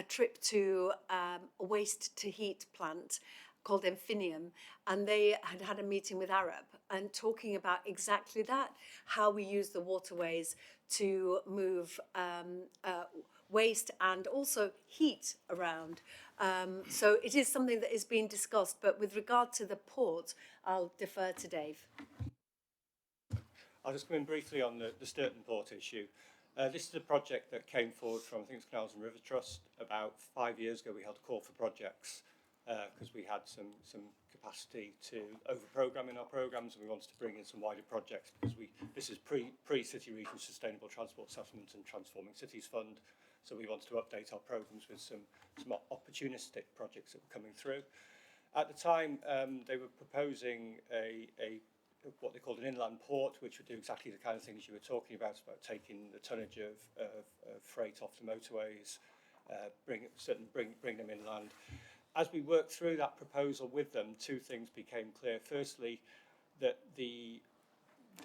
trip to a waste-to-heat plant called Infinium, and they had a meeting with Arab and talking about exactly that, how we use the waterways to move waste and also heat around. So it is something that is being discussed, but with regard to the port, I'll defer to Dave. I'll just come in briefly on the Sturton Port issue. This is a project that came forward from, I think it's Canals and River Trust. About 5 years ago, we held a call for projects because we had some capacity to over-program in our programmes, and we wanted to bring in some wider projects because this is pre-City Region Sustainable Transport Settlement and Transforming Cities Fund. So we wanted to update our programmes with some opportunistic projects that were coming through. At the time, they were proposing what they called an inland port, which would do exactly the kind of things you were talking about taking the tonnage of freight off the motorways, bring them inland. As we worked through that proposal with them, two things became clear. Firstly, that the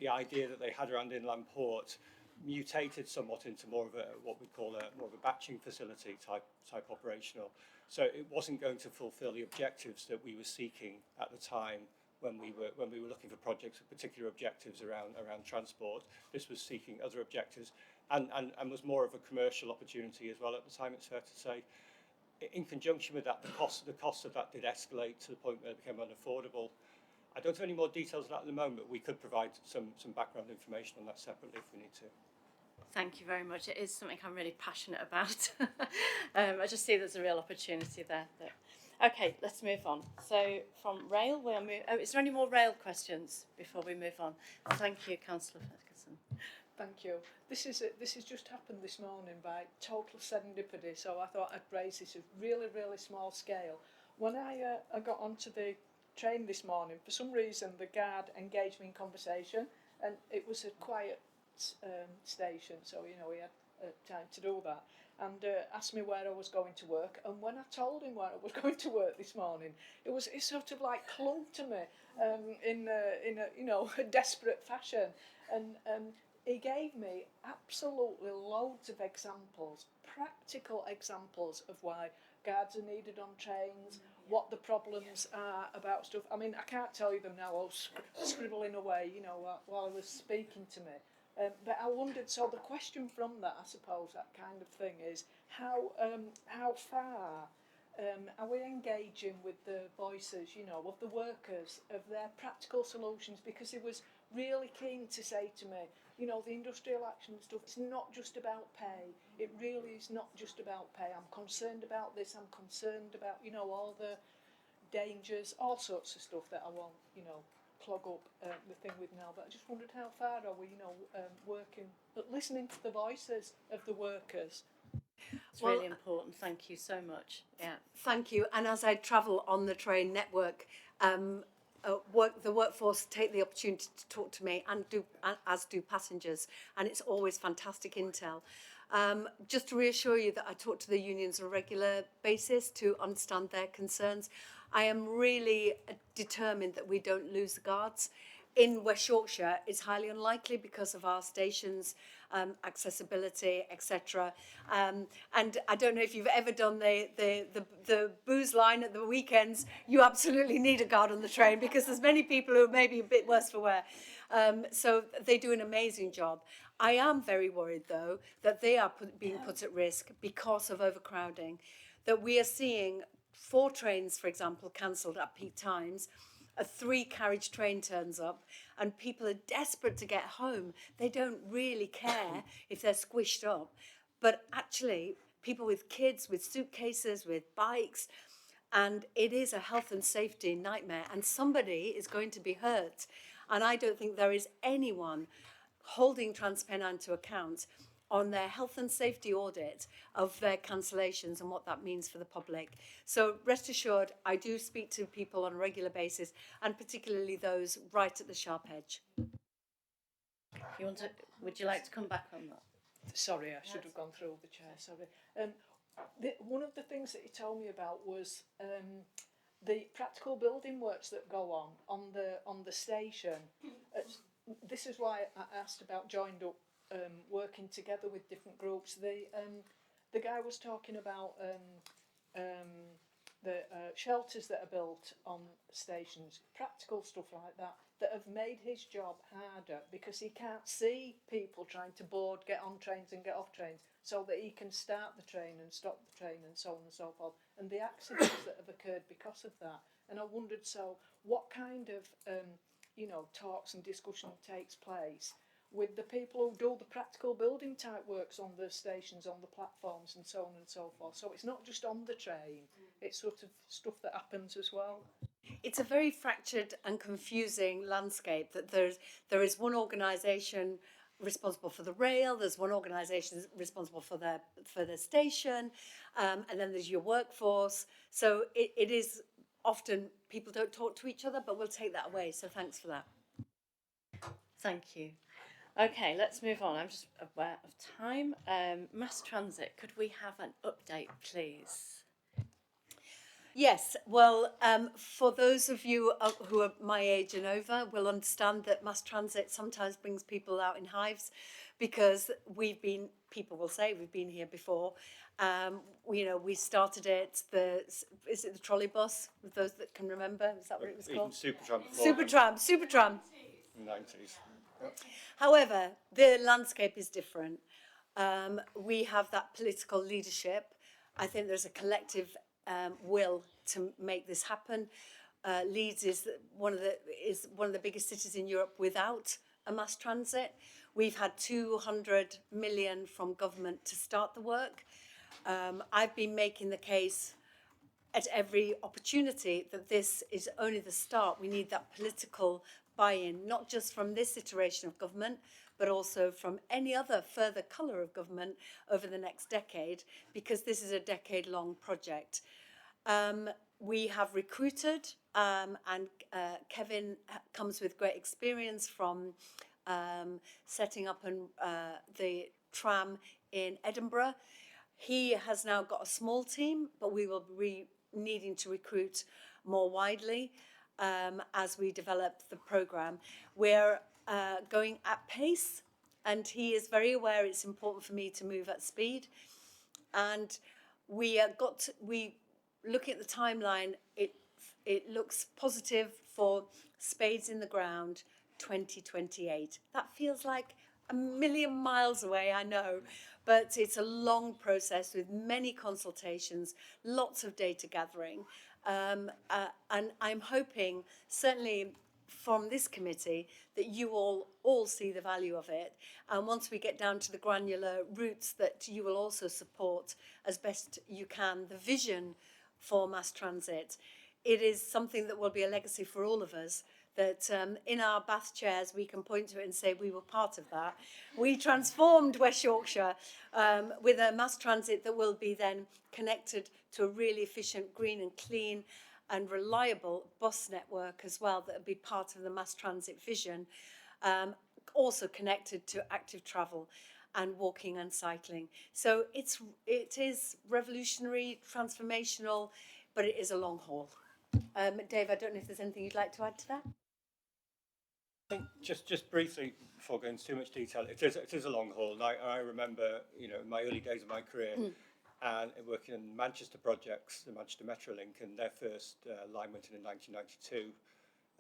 idea that they had around inland port mutated somewhat into more of a what we call more of a batching facility type operational. So it wasn't going to fulfil the objectives that we were seeking at the time when we were looking for projects with particular objectives around transport. This was seeking other objectives and was more of a commercial opportunity as well at the time, it's fair to say. In conjunction with that, the cost of that did escalate to the point where it became unaffordable. I don't have any more details of that at the moment, but we could provide some background information on that separately if we need to. Thank you very much. It is something I'm really passionate about. I just see there's a real opportunity there. Okay, let's move on. So from rail, we'll move. Oh, is there any more rail questions before we move on? Thank you, Councillor Ferguson. Thank you. This has just happened this morning by total serendipity, so I thought I'd raise this at really, really small scale. When I got onto the train this morning, for some reason the guard engaged me in conversation, and it was a quiet station, so you know we had time to do that, and asked me where I was going to work. And when I told him where I was going to work this morning, it sort of like clung to me in a you know a desperate fashion, and he gave me absolutely loads of examples, practical examples of why guards are needed on trains, what the problems are about stuff. I mean, I can't tell you them now. I was scribbling away, you know, while I was speaking to me. But I wondered, so the question from that, I suppose, that kind of thing is, how far are we engaging with the voices, you know, of the workers, of their practical solutions? Because he was really keen to say to me, you know, the industrial action and stuff, it's not just about pay. It really is not just about pay. I'm concerned about this, I'm concerned about, you know, all the dangers, all sorts of stuff that I won't, you know, clog up the thing with now. But I just wondered how far are we, you know, working, but listening to the voices of the workers. It's really important. Thank you so much. Yeah, thank you. And as I travel on the train network, the workforce take the opportunity to talk to me, and as do passengers, and it's always fantastic intel. Just to reassure you that I talk to the unions on a regular basis to understand their concerns. I am really determined that we don't lose the guards. In West Yorkshire, it's highly unlikely because of our stations, accessibility, etc. And I don't know if you've ever done the booze line at the weekends. You absolutely need a guard on the train because there's many people who are maybe a bit worse for wear. So they do an amazing job. I am very worried, though, that they are being put at risk because of overcrowding, that we are seeing 4 trains, for example, cancelled at peak times. A 3-carriage train turns up and people are desperate to get home. They don't really care if they're squished up. But actually, people with kids, with suitcases, with bikes, and it is a health and safety nightmare, and somebody is going to be hurt. And I don't think there is anyone holding TransPennine to account on their health and safety audit of their cancellations and what that means for the public. So rest assured, I do speak to people on a regular basis, and particularly those right at the sharp edge. Would you like to come back on that? Sorry, I should have gone through the chair, sorry. One of the things that he told me about was the practical building works that go on the station. This is why I asked about joined up working together with different groups. The guy was talking about the shelters that are built on stations, practical stuff like that, that have made his job harder because he can't see people trying to board, get on trains and get off trains, so that he can start the train and stop the train and so on and so forth. And the accidents that have occurred because of that. And I wondered, so what kind of you know, talks and discussion takes place with the people who do the practical building type works on the stations, on the platforms and so on and so forth. So it's not just on the train, it's sort of stuff that happens as well. It's a very fractured and confusing landscape, that there is one organisation responsible for the rail, there's one organisation responsible for the station, and then there's your workforce. So it is often people don't talk to each other, but we'll take that away. So thanks for that. Thank you. Okay, let's move on. I'm just aware of time. Mass transit, could we have an update, please? Yes, well, for those of you who are my age and over will understand that mass transit sometimes brings people out in hives because people will say we've been here before. We started it, is it the trolley bus, with those that can remember, is that what it was Even called? Supertram before. Supertram. In the 90s. Yep. However, the landscape is different. We have that political leadership. I think there's a collective will to make this happen. Leeds is one of the biggest cities in Europe without a mass transit. We've had 200 million from government to start the work. I've been making the case at every opportunity that this is only the start. We need that political buy-in, not just from this iteration of government, but also from any other further colour of government over the next decade, because this is a decade-long project. We have recruited, and Kevin comes with great experience from setting up the tram in Edinburgh. He has now got a small team, but we will be needing to recruit more widely as we develop the programme. We're going at pace, and he is very aware it's important for me to move at speed. And we looking at the timeline, it looks positive for spades in the ground 2028. That feels like a million miles away, I know, but it's a long process with many consultations, lots of data gathering, and I'm hoping, certainly from this committee, that you all see the value of it, and once we get down to the granular routes, that you will also support as best you can the vision for mass transit. It is something that will be a legacy for all of us, that in our Bath chairs we can point to it and say we were part of that. We transformed West Yorkshire with a mass transit that will be then connected to a really efficient, green and clean and reliable bus network as well, that will be part of the mass transit vision, also connected to active travel and walking and cycling. So it is revolutionary, transformational, but it is a long haul. Dave, I don't know if there's anything you'd like to add to that? I think just briefly, before going into too much detail, it is a long haul. And I remember, in my early days of my career, and working in Manchester projects, the Manchester Metrolink, and their first line went in 1992,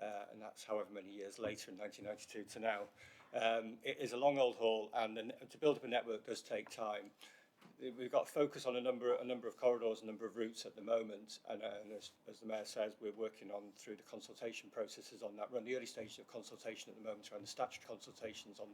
and that's however many years later, in 1992 to now. It is a long old haul, and to build up a network does take time. We've got to focus on a number of corridors, a number of routes at the moment, and as the Mayor says, we're working on through the consultation processes on that. We're on the early stages of consultation at the moment around the statutory consultations on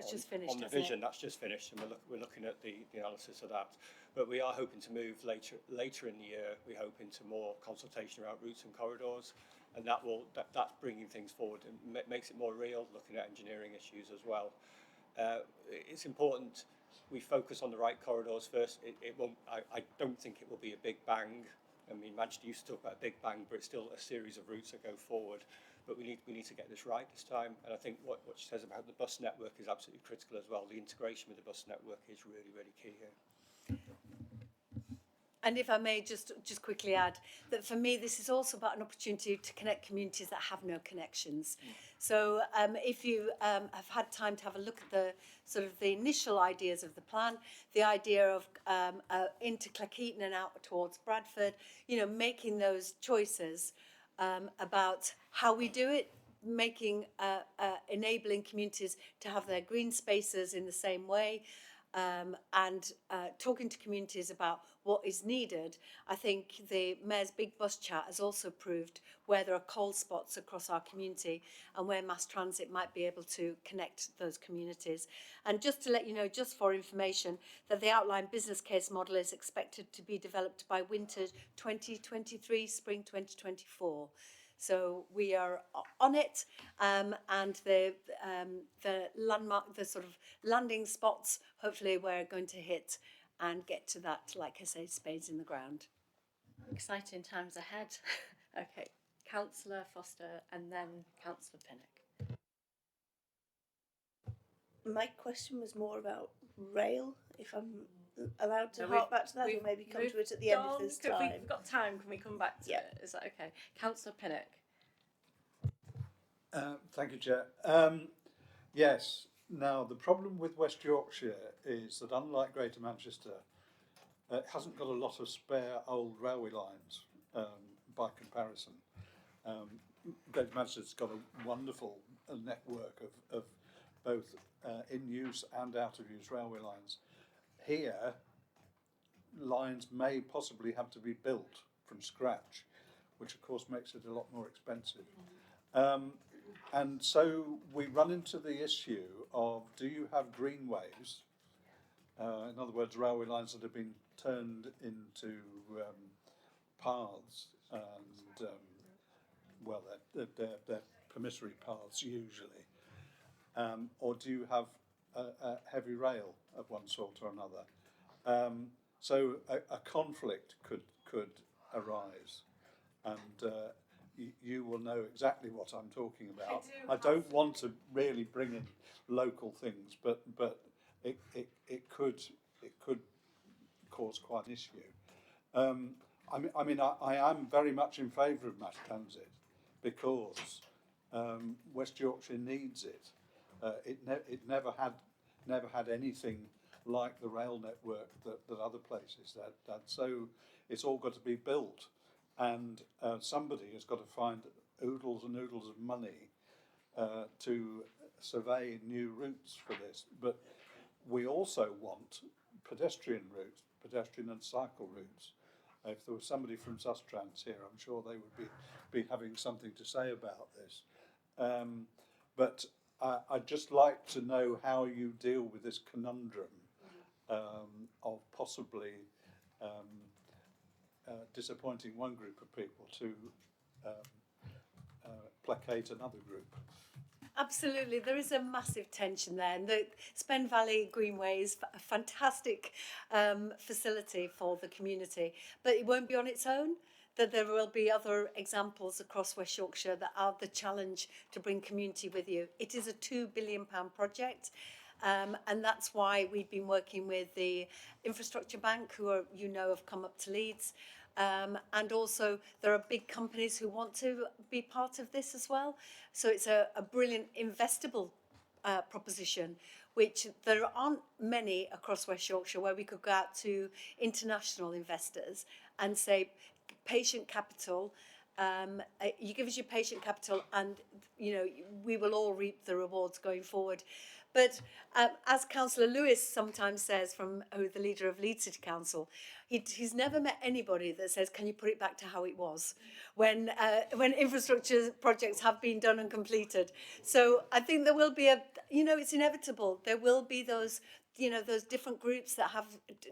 just finished, on the vision. That's just finished, and we're looking at the analysis of that. But we are hoping to move later in the year. We hope into more consultation around routes and corridors, and that's bringing things forward and makes it more real. Looking at engineering issues as well. It's important we focus on the right corridors first. It won't. I don't think it will be a big bang. I mean, Manchester used to talk about a big bang, but it's still a series of routes that go forward. But we need to get this right this time. And I think what she says about the bus network is absolutely critical as well. The integration with the bus network is really, really key here. And if I may just quickly add that for me, this is also about an opportunity to connect communities that have no connections. So if you have had time to have a look at the sort of the initial ideas of the plan, the idea of into Cleckheaton and out towards Bradford, making those choices about how we do it, enabling communities to have their green spaces in the same way, and talking to communities about what is needed. I think the Mayor's Big Bus Chat has also proved where there are cold spots across our community and where mass transit might be able to connect those communities. And just to let you know, just for information, that the outline business case model is expected to be developed by winter 2023, spring 2024. So we are on it, and the landmark, the sort of landing spots, hopefully we're going to hit and get to that, like I say, spades in the ground. Exciting times ahead. Okay, Councillor Foster and then Councillor Pinnock. My question was more about rail, if I'm allowed to No, hark back to that, or we've maybe come moved to it at the end of on. this If time? we've got time, can we come back to it? Is that okay? Councillor Pinnock. Thank you, Chair. Yes, now the problem with West Yorkshire is that unlike Greater Manchester, it hasn't got a lot of spare old railway lines by comparison. Greater Manchester's got a wonderful network of both in use and out of use railway lines. Here, lines may possibly have to be built from scratch, which of course makes it a lot more expensive. And so we run into the issue of, do you have greenways? In other words, railway lines that have been turned into paths, and well, they're promissory paths usually. Or do you have a heavy rail of one sort or another? So a conflict could arise, and you will know exactly what I'm talking about. I don't want to really bring in local things, but it could cause quite an issue. I am very much in favour of mass transit because West Yorkshire needs it. It never had anything like the rail network that other places had. So it's all got to be built, and somebody has got to find oodles and oodles of money to survey new routes for this. But we also want pedestrian routes, pedestrian and cycle routes. If there was somebody from Sustrans here, I'm sure they would be having something to say about this. But I'd just like to know how you deal with this conundrum of possibly disappointing one group of people to placate another group. Absolutely, there is a massive tension there. And the Spen Valley Greenway is a fantastic facility for the community, but it won't be on its own. That there will be other examples across West Yorkshire that are the challenge to bring community with you. It is a £2 billion project. And that's why we've been working with the Infrastructure Bank, who are, have come up to Leeds. And also there are big companies who want to be part of this as well. So it's a brilliant investable proposition, which there aren't many across West Yorkshire, where we could go out to international investors and say, patient capital, you give us your patient capital and we will all reap the rewards going forward. But as Councillor Lewis sometimes says, who's the leader of Leeds City Council, he's never met anybody that says, can you put it back to how it was when infrastructure projects have been done and completed. So I think there will be it's inevitable. There will be those different groups that have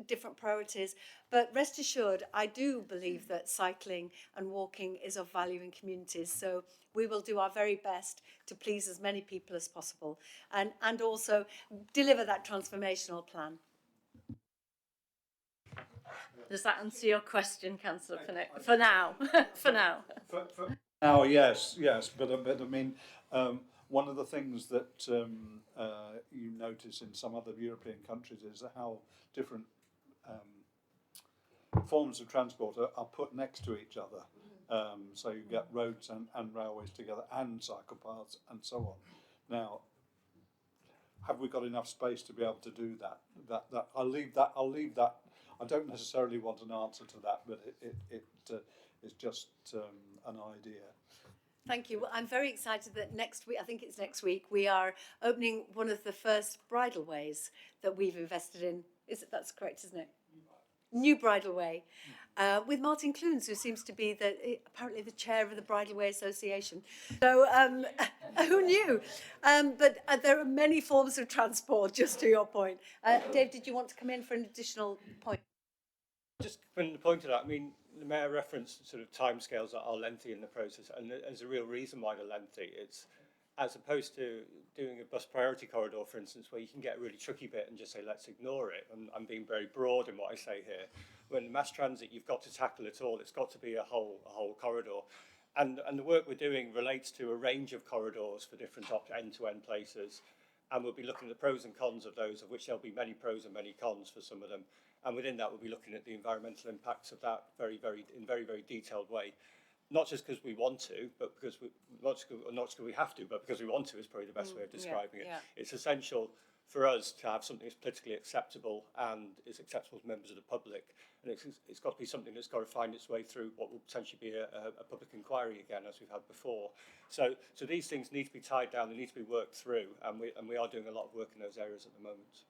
different priorities. But rest assured, I do believe that cycling and walking is of value in communities. So we will do our very best to please as many people as possible and also deliver that transformational plan. Does that answer your question, Councillor Pinnock? For now. For now. Now, yes, but I mean, one of the things that you notice in some other European countries is how different forms of transport are put next to each other. So you get roads and railways together, and cycle paths and so on. Now, have we got enough space to be able to do that? I'll leave that. I don't necessarily want an answer to that, but it is just an idea. Thank you. Well, I'm very excited that next week, I think it's next week, we are opening one of the first bridleways that we've invested in. That's correct, isn't it? New Bridleway, with Martin Clunes, who seems to be apparently the chair of the Bridleway Association. So who knew? But there are many forms of transport, just to your point. Dave, did you want to come in for an additional point? Just from the point of that, I mean, the Mayor referenced sort of timescales that are lengthy in the process, and there's a real reason why they're lengthy. It's as opposed to doing a bus priority corridor, for instance, where you can get a really tricky bit and just say, let's ignore it. And I'm being very broad in what I say here. When mass transit, you've got to tackle it all. It's got to be a whole corridor. And the work we're doing relates to a range of corridors for different end-to-end places. And we'll be looking at the pros and cons of those, of which there'll be many pros and many cons for some of them. and within that we'll be looking at the environmental impacts of that in very detailed way. Not just because we want to, but because not just because we have to, but because we want to is probably the best way of describing it. It's essential for us to have something that's politically acceptable and is acceptable to members of the public. And it's got to be something that's got to find its way through what will potentially be a public inquiry again, as we've had before. So these things need to be tied down, they need to be worked through, and we are doing a lot of work in those areas at the moment.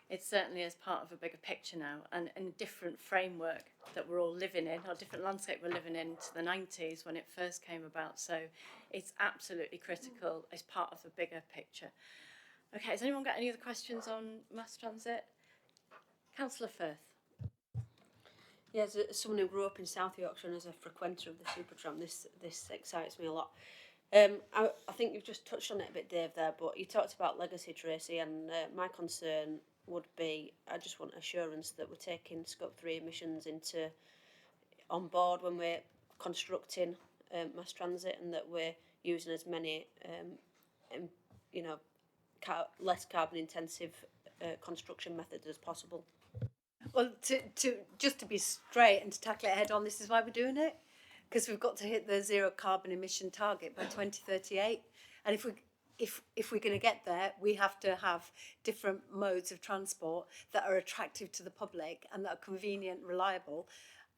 It certainly is part of a bigger picture now, and a different framework that we're all living in, or different landscape we're living in to the 90s when it first came about. So it's absolutely critical as part of the bigger picture. Okay, has anyone got any other questions on mass transit? Councillor Firth. Yes, as someone who grew up in South Yorkshire and as a frequenter of the Supertram, this excites me a lot. I think you've just touched on it a bit, Dave, there, but you talked about legacy, Tracy, and my concern would be, I just want assurance that we're taking Scope 3 emissions on board when we're constructing mass transit, and that we're using as many, less carbon intensive construction methods as possible. Well, just to be straight and to tackle it head on, this is why we're doing it, because we've got to hit the zero carbon emission target by 2038, and if we're going to get there, we have to have different modes of transport that are attractive to the public and that are convenient, reliable,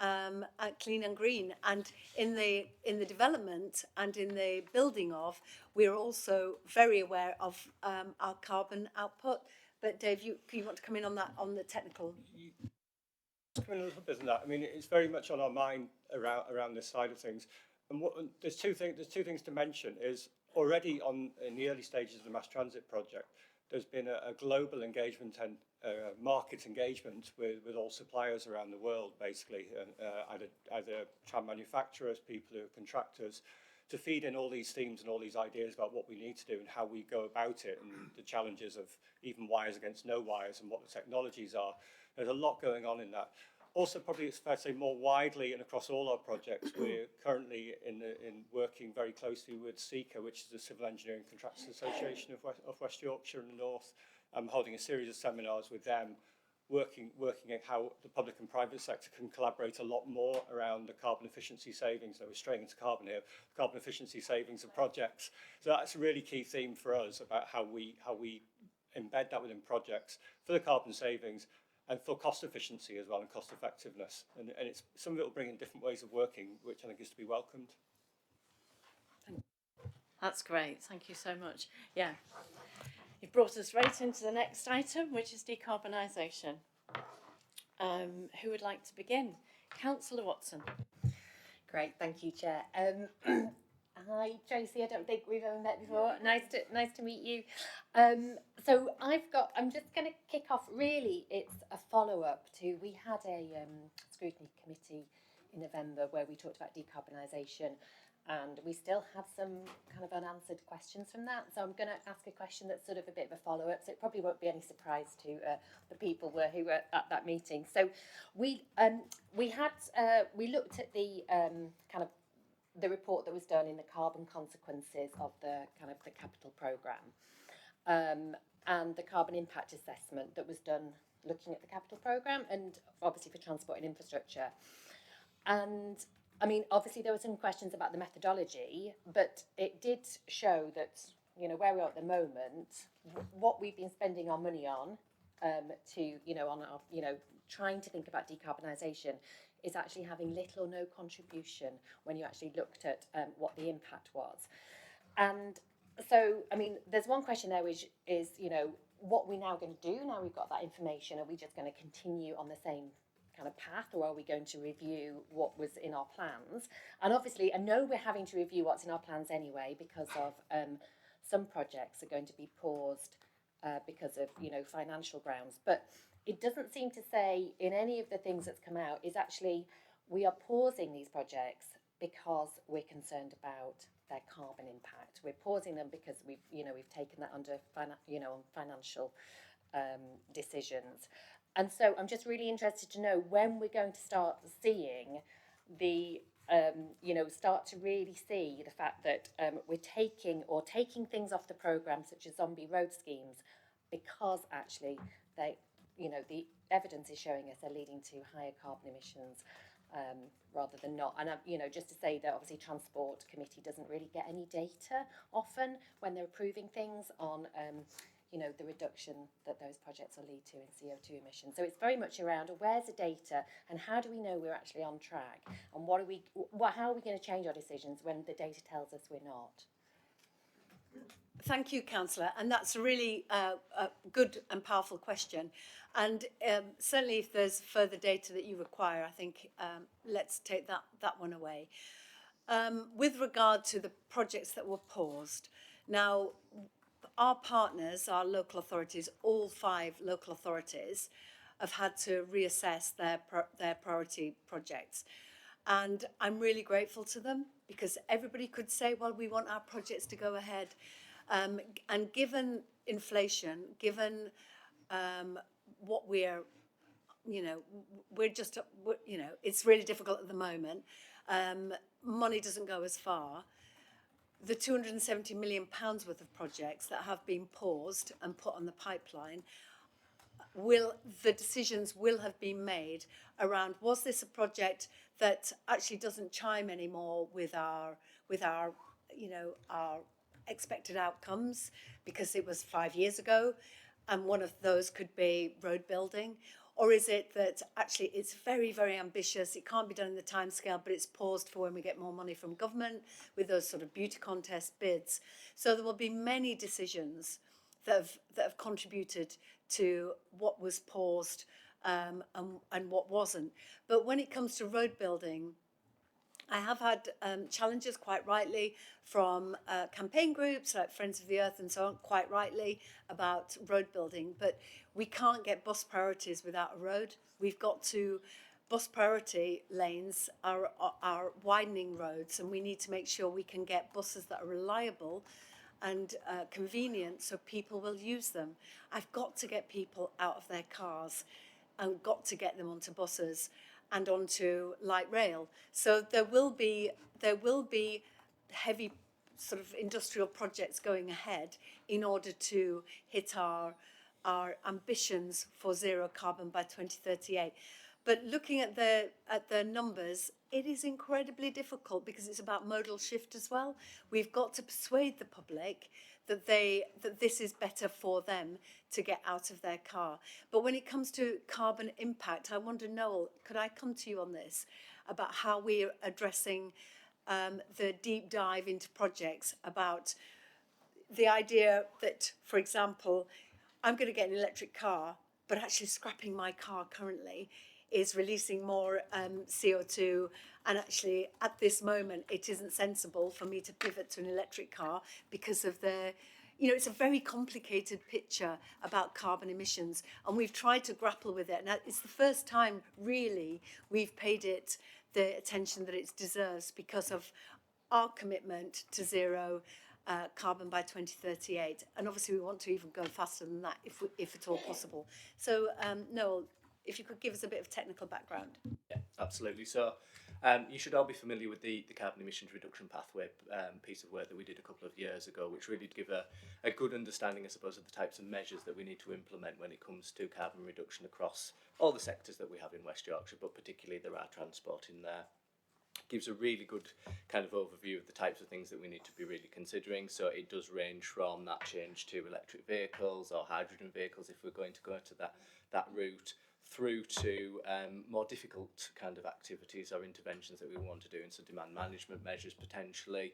and clean and green. And in the development and in the building of, we're also very aware of our carbon output. But Dave, you want to come in on that, on the technical? Come in a little bit on that. I mean, it's very much on our mind around this side of things. And there's two things to mention. Is already in the early stages of the mass transit project, there's been a global engagement and market engagement with all suppliers around the world, basically, either tram manufacturers, people who are contractors, to feed in all these themes and all these ideas about what we need to do and how we go about it, and the challenges of even wires against no wires and what the technologies are. There's a lot going on in that. Also, probably it's fair to say more widely and across all our projects, we're currently in working very closely with CECA, which is the Civil Engineering Contractors Association of West Yorkshire and the North. I'm holding a series of seminars with them, working at how the public and private sector can collaborate a lot more around the carbon efficiency savings. Now we're straying into carbon here, carbon efficiency savings of projects. So that's a really key theme for us about how we embed that within projects for the carbon savings and for cost efficiency as well, and cost effectiveness. And it's some of it will bring in different ways of working, which I think is to be welcomed. That's great, thank you so much. Yeah, you've brought us right into the next item, which is decarbonisation. Who would like to begin? Councillor Watson. Great, thank you, Chair. Hi, Tracy. I don't think we've ever met before. Nice to meet you. So I'm just going to kick off. Really, it's a follow-up to, we had a scrutiny committee in November where we talked about decarbonisation, and we still have some kind of unanswered questions from that. So I'm going to ask a question that's sort of a bit of a follow-up. So it probably won't be any surprise to the people who were at that meeting. So we looked at the kind of the report that was done in the carbon consequences of the kind of the capital programme, and the carbon impact assessment that was done looking at the capital programme and obviously for transport and infrastructure. And I mean, obviously there were some questions about the methodology, but it did show that, you know, where we are at the moment, what we've been spending our money on on our, trying to think about decarbonisation is actually having little or no contribution when you actually looked at what the impact was. And so, I mean, there's one question there which is, what are we now going to do now we've got that information? Are we just going to continue on the same kind of path, or are we going to review what was in our plans? And obviously, I know we're having to review what's in our plans anyway, because of some projects are going to be paused because of, financial grounds. But it doesn't seem to say in any of the things that's come out is actually we are pausing these projects because we're concerned about their carbon impact. We're pausing them because we've taken that under financial decisions. And so I'm just really interested to know when we're going to start seeing the start to really see the fact that we're taking things off the programme, such as zombie road schemes, because actually you know, the evidence is showing us they're leading to higher carbon emissions rather than not. And, you know, just to say that obviously Transport Committee doesn't really get any data often when they're approving things on, you know, the reduction that those projects will lead to in CO2 emissions. So it's very much around where's the data and how do we know we're actually on track, and how are we going to change our decisions when the data tells us we're not? Thank you, Councillor, and that's a really a good and powerful question. And certainly if there's further data that you require, I think let's take that one away. With regard to the projects that were paused, now our partners, our local authorities, all 5 local authorities, have had to reassess their priority projects. And I'm really grateful to them, because everybody could say, well, we want our projects to go ahead. And given inflation, given what we're, you know, you know, it's really difficult at the moment. Money doesn't go as far. The £270 million worth of projects that have been paused and put on the pipeline, the decisions will have been made around, was this a project that actually doesn't chime anymore with our you know, our expected outcomes, because it was 5 years ago, and one of those could be road building? Or is it that actually it's very, very ambitious, it can't be done in the timescale, but it's paused for when we get more money from government with those sort of beauty contest bids? So there will be many decisions that have contributed to what was paused and what wasn't. But when it comes to road building, I have had challenges, quite rightly, from campaign groups like Friends of the Earth and so on, quite rightly, about road building. But we can't get bus priorities without a road. We've got to, bus priority lanes are widening roads, and we need to make sure we can get buses that are reliable and convenient so people will use them. I've got to get people out of their cars and got to get them onto buses and onto light rail. So there will be heavy sort of industrial projects going ahead in order to hit our ambitions for zero carbon by 2038. But looking at the numbers, it is incredibly difficult because it's about modal shift as well. We've got to persuade the public that this is better for them to get out of their car. But when it comes to carbon impact, I wonder, Noel, could I come to you on this about how we're addressing the deep dive into projects, about the idea that, for example, I'm going to get an electric car, but actually scrapping my car currently is releasing more CO2, and actually at this moment it isn't sensible for me to pivot to an electric car because of the, you know, it's a very complicated picture about carbon emissions, and we've tried to grapple with it, and it's the first time really we've paid it the attention that it deserves because of our commitment to zero carbon by 2038, and obviously we want to even go faster than that if at all possible. So Noel, if you could give us a bit of technical background. Yeah, absolutely. So you should all be familiar with the carbon emissions reduction pathway piece of work that we did a couple of years ago, which really give a good understanding, I suppose, of the types of measures that we need to implement when it comes to carbon reduction across all the sectors that we have in West Yorkshire, but particularly there are transport in there. Gives a really good kind of overview of the types of things that we need to be really considering. So it does range from that change to electric vehicles or hydrogen vehicles if we're going to go to that route, through to more difficult kind of activities or interventions that we want to do, and so demand management measures potentially,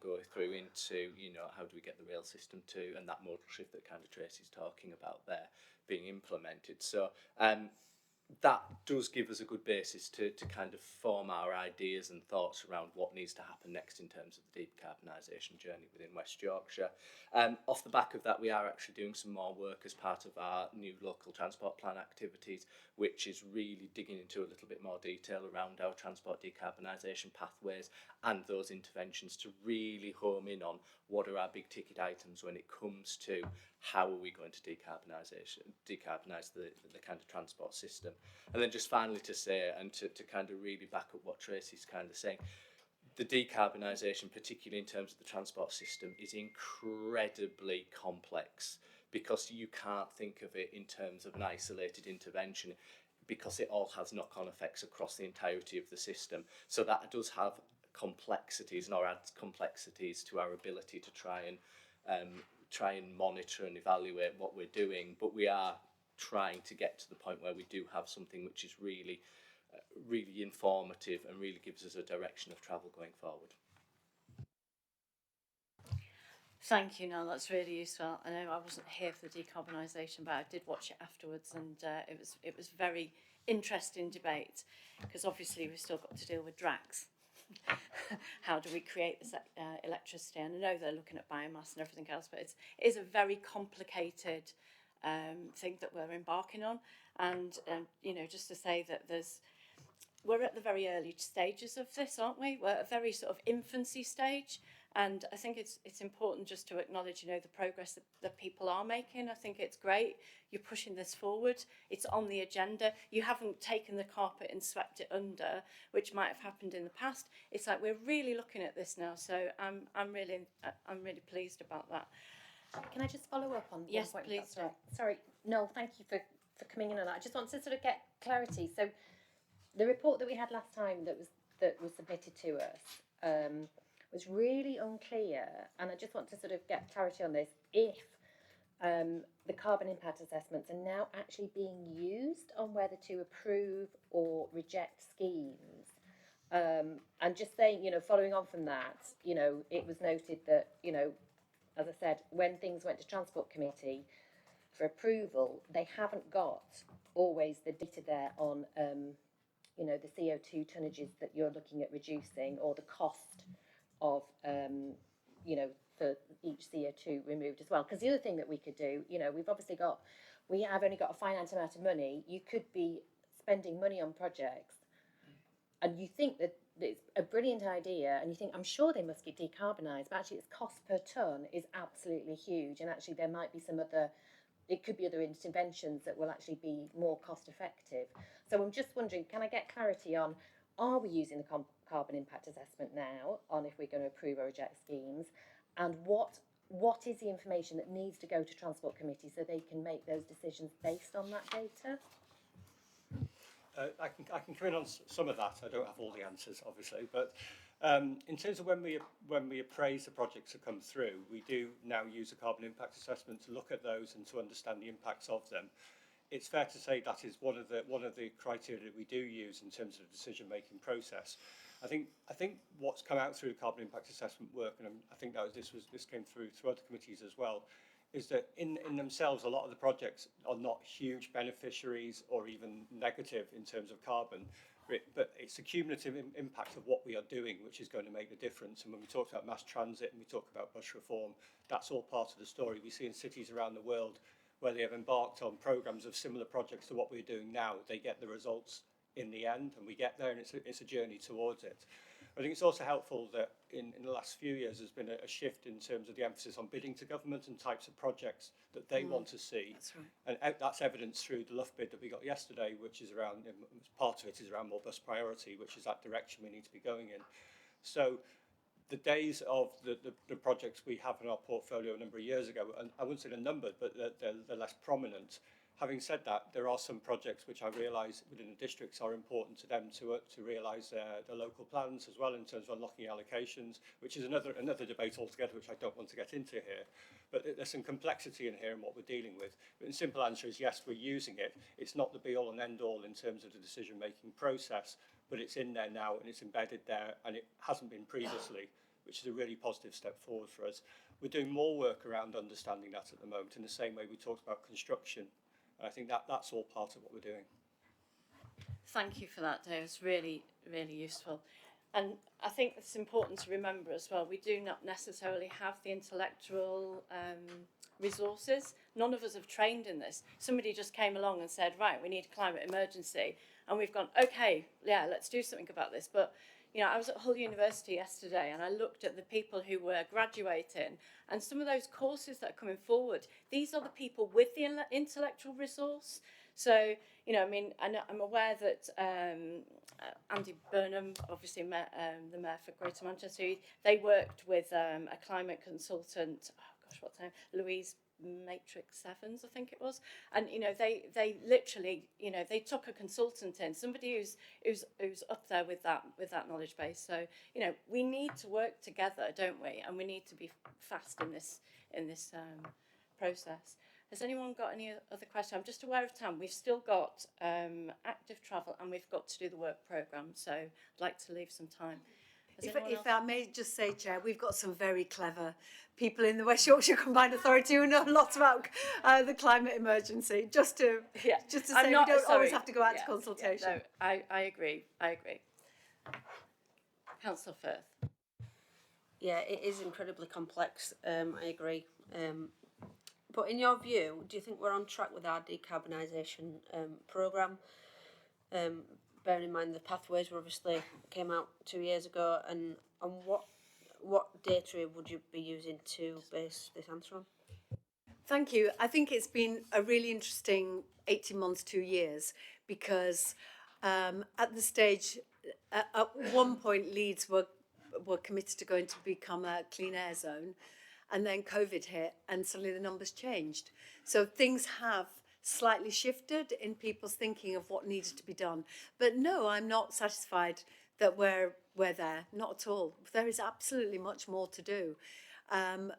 go through into, you know, how do we get the rail system to, and that modal shift that kind of Tracy's talking about there being implemented. So that does give us a good basis to kind of form our ideas and thoughts around what needs to happen next in terms of the decarbonisation journey within West Yorkshire. Off the back of that, we are actually doing some more work as part of our new local transport plan activities, which is really digging into a little bit more detail around our transport decarbonisation pathways and those interventions to really home in on what are our big ticket items when it comes to how are we going to decarbonise the kind of transport system. And then just finally to say, and to kind of really back up what Tracy's kind of saying, the decarbonisation, particularly in terms of the transport system, is incredibly complex because you can't think of it in terms of an isolated intervention, because it all has knock-on effects across the entirety of the system. So that does have complexities, or adds complexities to our ability to try and monitor and evaluate what we're doing. But we are trying to get to the point where we do have something which is really informative and really gives us a direction of travel going forward. Thank you, Noel. That's really useful. I know I wasn't here for the decarbonisation, but I did watch it afterwards, and it was very interesting debate, because obviously we've still got to deal with DRACs. How do we create this electricity? And I know they're looking at biomass and everything else, but it is a very complicated thing that we're embarking on. And you know, just to say that we're at the very early stages of this, aren't we? We're at a very sort of infancy stage. And I think it's important just to acknowledge, you know, the progress that people are making. I think it's great. You're pushing this forward. It's on the agenda. You haven't taken the carpet and swept it under, which might have happened in the past. It's like we're really looking at this now. So I'm really pleased about that. Can I just follow up on yes, one point? Please. Right. Sorry, Noel, thank you for coming in on that. I just want to sort of get clarity. So the report that we had last time that was submitted to us was really unclear, and I just want to sort of get clarity on this. If the carbon impact assessments are now actually being used on whether to approve or reject schemes. And just saying, you know, following on from that, you know, it was noted that, you know, as I said, when things went to Transport Committee for approval, they haven't got always the data there on, you know, the CO2 tonnages that you're looking at reducing, or the cost of, you know, for each CO2 removed as well. Because the other thing that we could do, you know, we have only got a finite amount of money. You could be spending money on projects, and you think that it's a brilliant idea, and you think, I'm sure they must get decarbonised, but actually its cost per tonne is absolutely huge, and actually there might be it could be other interventions that will actually be more cost effective. So I'm just wondering, can I get clarity on, are we using the carbon impact assessment now on if we're going to approve or reject schemes, and what is the information that needs to go to Transport Committee so they can make those decisions based on that data? I can come in on some of that. I don't have all the answers, obviously, but in terms of when we appraise the projects that come through, we do now use a carbon impact assessment to look at those and to understand the impacts of them. It's fair to say that is one of the criteria that we do use in terms of the decision-making process. I think what's come out through the carbon impact assessment work, and I think this came through other committees as well, is that in themselves, a lot of the projects are not huge beneficiaries or even negative in terms of carbon, but it's the cumulative impact of what we are doing which is going to make the difference. And when we talk about mass transit and we talk about bus reform, that's all part of the story. We see in cities around the world where they have embarked on programmes of similar projects to what we're doing now, they get the results in the end, and we get there, and it's a journey towards it. I think it's also helpful that in the last few years there's been a shift in terms of the emphasis on bidding to government and types of projects that they want to see. That's right. And that's evidenced through the Luff bid that we got yesterday, which is around, part of it is around more bus priority, which is that direction we need to be going in. So the days of the projects we have in our portfolio a number of years ago, and I wouldn't say they're numbered, but they're less prominent. Having said that, there are some projects which I realise within the districts are important to them to realise their local plans as well, in terms of unlocking allocations, which is another debate altogether, which I don't want to get into here. But there's some complexity in here in what we're dealing with. But the simple answer is yes, we're using it. It's not the be-all and end-all in terms of the decision-making process, but it's in there now and it's embedded there, and it hasn't been previously, which is a really positive step forward for us. We're doing more work around understanding that at the moment, in the same way we talked about construction. I think that's all part of what we're doing. Thank you for that, Dave. It's really, really useful. And I think it's important to remember as well, we do not necessarily have the intellectual resources. None of us have trained in this. Somebody just came along and said, right, we need a climate emergency. And we've gone, okay, yeah, let's do something about this. But you know, I was at Hull University yesterday and I looked at the people who were graduating, and some of those courses that are coming forward, these are the people with the intellectual resource. So, you know, I mean, I'm aware that Andy Burnham, obviously the Mayor for Greater Manchester, they worked with a climate consultant, oh gosh, what's her name? Louise Matrix 7s, I think it was, and they literally they took a consultant in, somebody who's up there with that knowledge base. So we need to work together, don't we? And we need to be fast in this process. Has anyone got any other question? I'm just aware of time. We've still got active travel, and we've got to do the work programme. So I'd like to leave some time. If I may just say, Chair, we've got some very clever people in the West Yorkshire Combined Authority who know lots about the climate emergency. Just to say, we don't always have to go out to consultation. No, I agree. Councillor Firth. Yeah, it is incredibly complex. I agree. But in your view, do you think we're on track with our decarbonisation programme? Bearing in mind the pathways were obviously came out 2 years ago, and what data would you be using to base this answer on? Thank you. I think it's been a really interesting 18 months, 2 years, because at the stage, at one point, Leeds were committed to going to become a clean air zone, and then COVID hit, and suddenly the numbers changed. So things have slightly shifted in people's thinking of what needed to be done. But no, I'm not satisfied that we're there, not at all. There is absolutely much more to do. And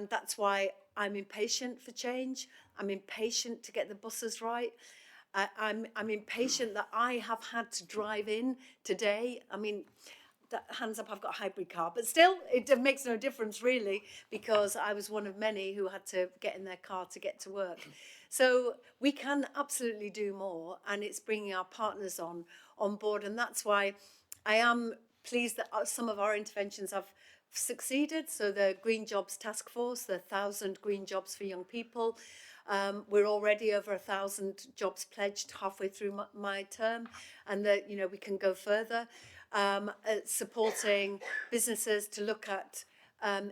that's why I'm impatient for change. I'm impatient to get the buses right. I'm impatient that I have had to drive in today. I mean, hands up, I've got a hybrid car, but still, it makes no difference really, because I was one of many who had to get in their car to get to work. So we can absolutely do more, and it's bringing our partners on board, and that's why I am pleased that some of our interventions have succeeded. So the Green Jobs Task Force, the 1,000 green jobs for young people, we're already over 1,000 jobs pledged halfway through my term, and that we can go further. Supporting businesses to look at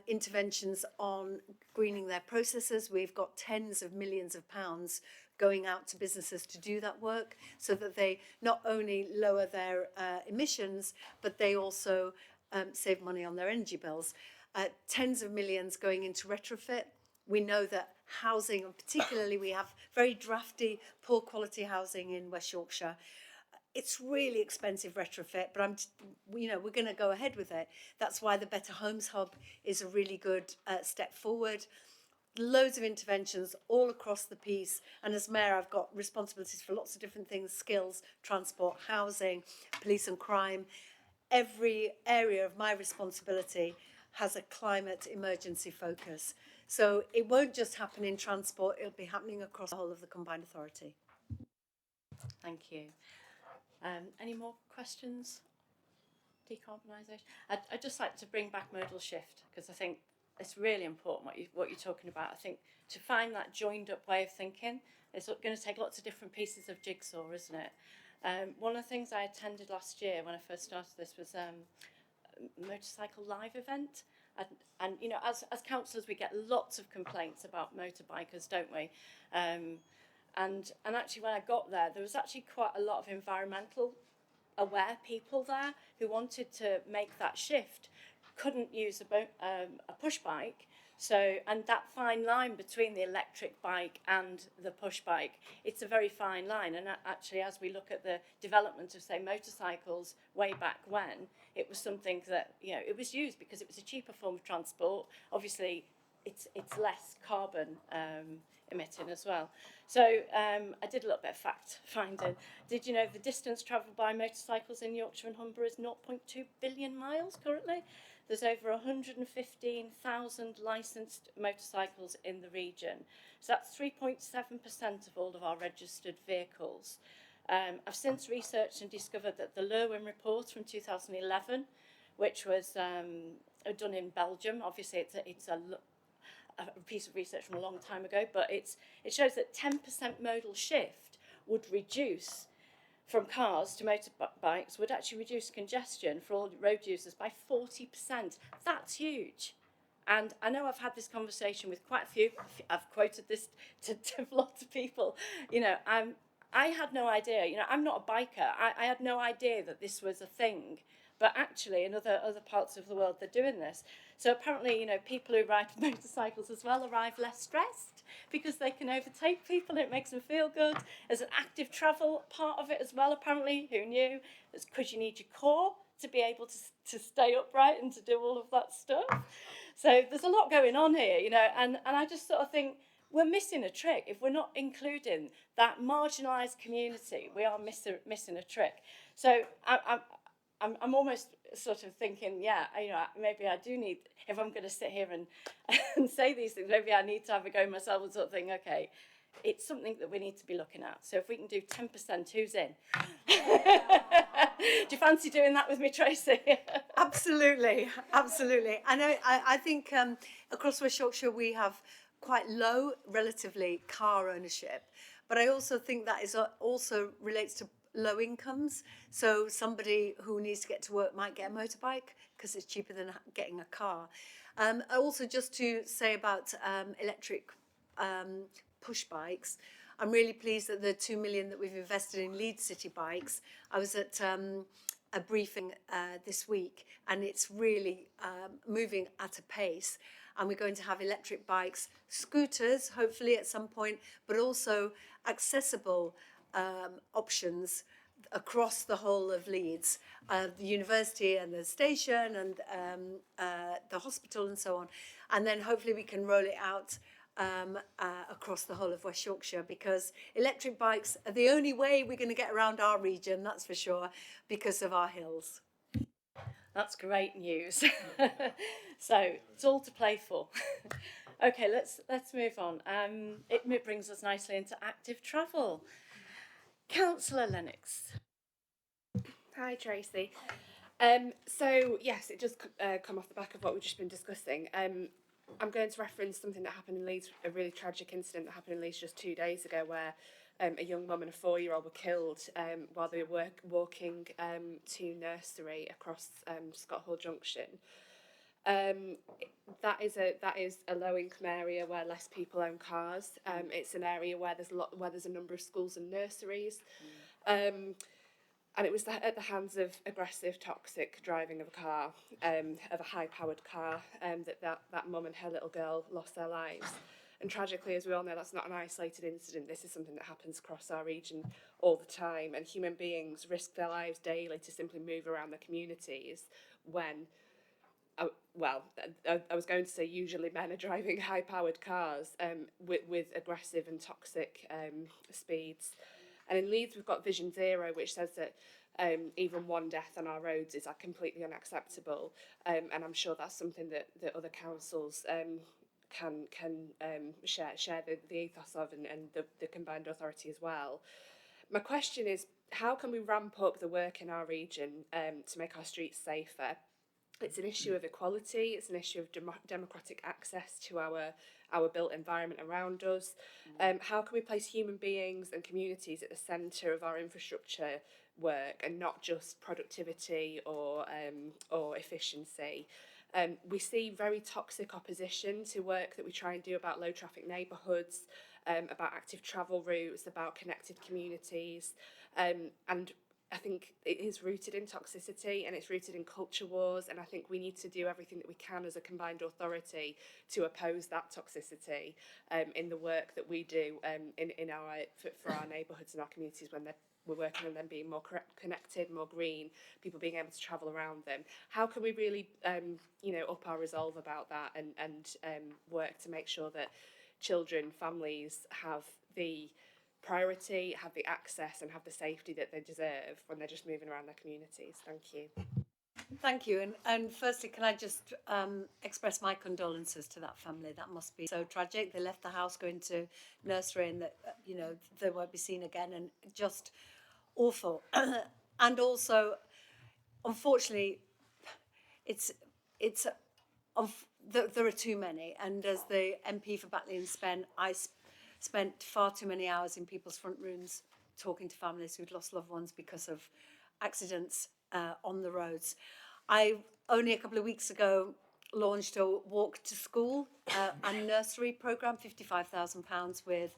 interventions on greening their processes. We've got tens of millions of pounds going out to businesses to do that work, so that they not only lower their emissions, but they also save money on their energy bills. Tens of millions going into retrofit. We know that housing, and particularly we have very drafty, poor quality housing in West Yorkshire. It's really expensive retrofit, but we're going to go ahead with it. That's why the Better Homes Hub is a really good step forward. Loads of interventions all across the piece, and as Mayor I've got responsibilities for lots of different things: skills, transport, housing, police and crime. Every area of my responsibility has a climate emergency focus. So it won't just happen in transport, it'll be happening across the whole of the Combined Authority. Thank you. Any more questions? Decarbonisation. I'd just like to bring back modal shift, because I think it's really important what you're talking about. I think to find that joined up way of thinking, it's going to take lots of different pieces of jigsaw, isn't it? One of the things I attended last year when I first started this was a motorcycle live event. And as councillors, we get lots of complaints about motorbikers, don't we? And actually, when I got there was actually quite a lot of environmental aware people there who wanted to make that shift, couldn't use a push bike. So, and that fine line between the electric bike and the push bike, it's a very fine line. And actually, as we look at the development of, say, motorcycles way back when, it was something that, it was used because it was a cheaper form of transport. Obviously, it's less carbon emitting as well. So I did a little bit of fact finding. Did you know the distance travelled by motorcycles in Yorkshire and Humber is 0.2 billion miles currently? There's over 115,000 licensed motorcycles in the region. So that's 3.7% of all of our registered vehicles. I've since researched and discovered that the Lerwin report from 2011, which was done in Belgium, obviously it's a piece of research from a long time ago, but it shows that 10% modal shift would reduce from cars to motorbikes, would actually reduce congestion for all road users by 40%. That's huge. And I know I've had this conversation with quite a few. I've quoted this to lots of people. I had no idea. I'm not a biker. I had no idea that this was a thing. But actually, in other parts of the world, they're doing this. So apparently, people who ride motorcycles as well arrive less stressed. because they can overtake people. It makes them feel good. There's an active travel part of it as well, apparently. Who knew? It's because you need your core to be able to stay upright and to do all of that stuff. So there's a lot going on here, you know, and I just sort of think we're missing a trick. If we're not including that marginalised community, we are missing a trick. So I'm almost sort of thinking, yeah, you know, maybe I do need, if I'm going to sit here and say these things, maybe I need to have a go myself and sort of think, okay, it's something that we need to be looking at. So if we can do 10%, who's in? Do you fancy doing that with me, Tracy? Absolutely, absolutely. I think across West Yorkshire we have quite low, relatively, car ownership, but I also think that is also relates to low incomes. So somebody who needs to get to work might get a motorbike because it's cheaper than getting a car. Also, just to say about electric push bikes, I'm really pleased that the 2 million that we've invested in Leeds City bikes. I was at a briefing this week, and it's really moving at a pace. And we're going to have electric bikes, scooters, hopefully at some point, but also accessible options across the whole of Leeds, the university and the station and the hospital and so on. And then hopefully we can roll it out across the whole of West Yorkshire, because electric bikes are the only way we're going to get around our region, that's for sure, because of our hills. That's great news. So it's all to play for. Okay, let's move on. It brings us nicely into active travel. Councillor Lennox. Hi, Tracy. So yes, it does come off the back of what we've just been discussing. I'm going to reference something that happened in Leeds, a really tragic incident that happened in Leeds just 2 days ago, where a young mum and a 4-year-old were killed while they were walking to nursery across Scott Hall Junction. That is a low income area where less people own cars. It's an area where there's a number of schools and nurseries. And it was at the hands of aggressive, toxic driving of a car, of a high-powered car, that mum and her little girl lost their lives. And tragically, as we all know, that's not an isolated incident. This is something that happens across our region all the time. And human beings risk their lives daily to simply move around their communities when, I was going to say usually men are driving high-powered cars with aggressive and toxic speeds. And in Leeds, we've got Vision Zero, which says that even one death on our roads is completely unacceptable. And I'm sure that's something that other councils can share the ethos of, and the combined authority as well. My question is, how can we ramp up the work in our region to make our streets safer? It's an issue of equality, it's an issue of democratic access to our built environment around us. How can we place human beings and communities at the centre of our infrastructure work, and not just productivity or efficiency? We see very toxic opposition to work that we try and do about low traffic neighbourhoods, about active travel routes, about connected communities, and I think it is rooted in toxicity, and it's rooted in culture wars, and I think we need to do everything that we can as a combined authority to oppose that toxicity in the work that we do in our for our neighbourhoods and our communities, when we're working on them being more connected, more green, people being able to travel around them. How can we really up our resolve about that, and work to make sure that children, families have the priority, have the access, and have the safety that they deserve when they're just moving around their communities? Thank you. Thank you. And firstly, can I just express my condolences to that family? That must be so tragic. They left the house going to nursery, and that they won't be seen again, and just awful. And also, unfortunately, there are too many. And as the MP for Batley and Spen, I spent far too many hours in people's front rooms talking to families who'd lost loved ones because of accidents on the roads. I only a couple of weeks ago launched a walk to school and nursery programme, £55,000 with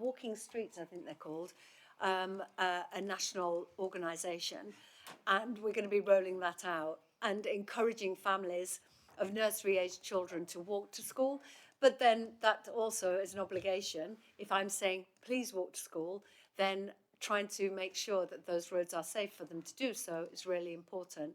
Walking Streets, I think they're called, a national organisation, and we're going to be rolling that out and encouraging families of nursery-aged children to walk to school, But then that also is an obligation. If I'm saying, please walk to school, then trying to make sure that those roads are safe for them to do so is really important.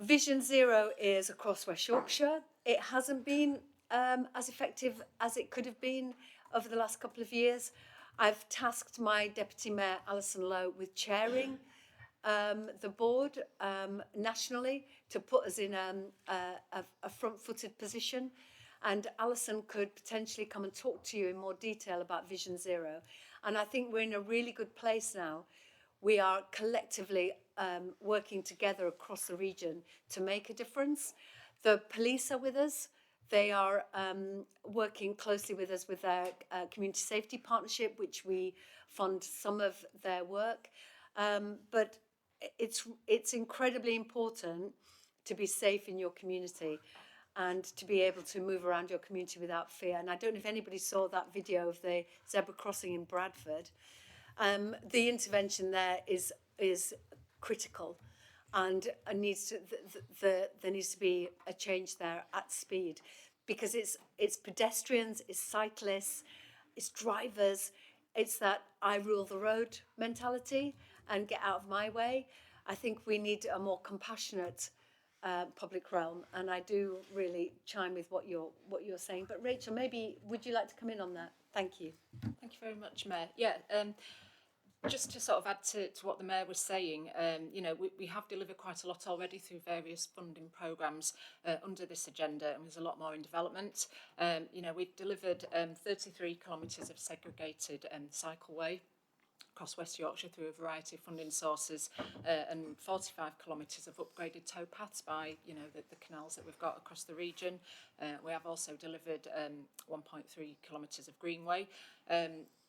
Vision Zero is across West Yorkshire. It hasn't been as effective as it could have been over the last couple of years. I've tasked my Deputy Mayor, Alison Lowe, with chairing the board nationally to put us in a front-footed position. And Alison could potentially come and talk to you in more detail about Vision Zero. And I think we're in a really good place now. We are collectively working together across the region to make a difference. The police are with us. They are working closely with us with their community safety partnership, which we fund some of their work. But it's incredibly important to be safe in your community and to be able to move around your community without fear. And I don't know if anybody saw that video of the zebra crossing in Bradford. The intervention there is critical, and there needs to be a change there at speed, because it's pedestrians, it's cyclists, it's drivers, it's that I rule the road mentality and get out of my way. I think we need a more compassionate public realm, and I do really chime with what you're saying. But Rachel, maybe would you like to come in on that? Thank you. Thank you very much, Mayor. Yeah, just to sort of add to what the Mayor was saying, you know, we have delivered quite a lot already through various funding programmes under this agenda, and there's a lot more in development. You know, we've delivered 33 kilometres of segregated cycleway across West Yorkshire through a variety of funding sources, and 45 kilometres of upgraded towpaths by, you know, the canals that we've got across the region. We have also delivered 1.3 kilometres of greenway.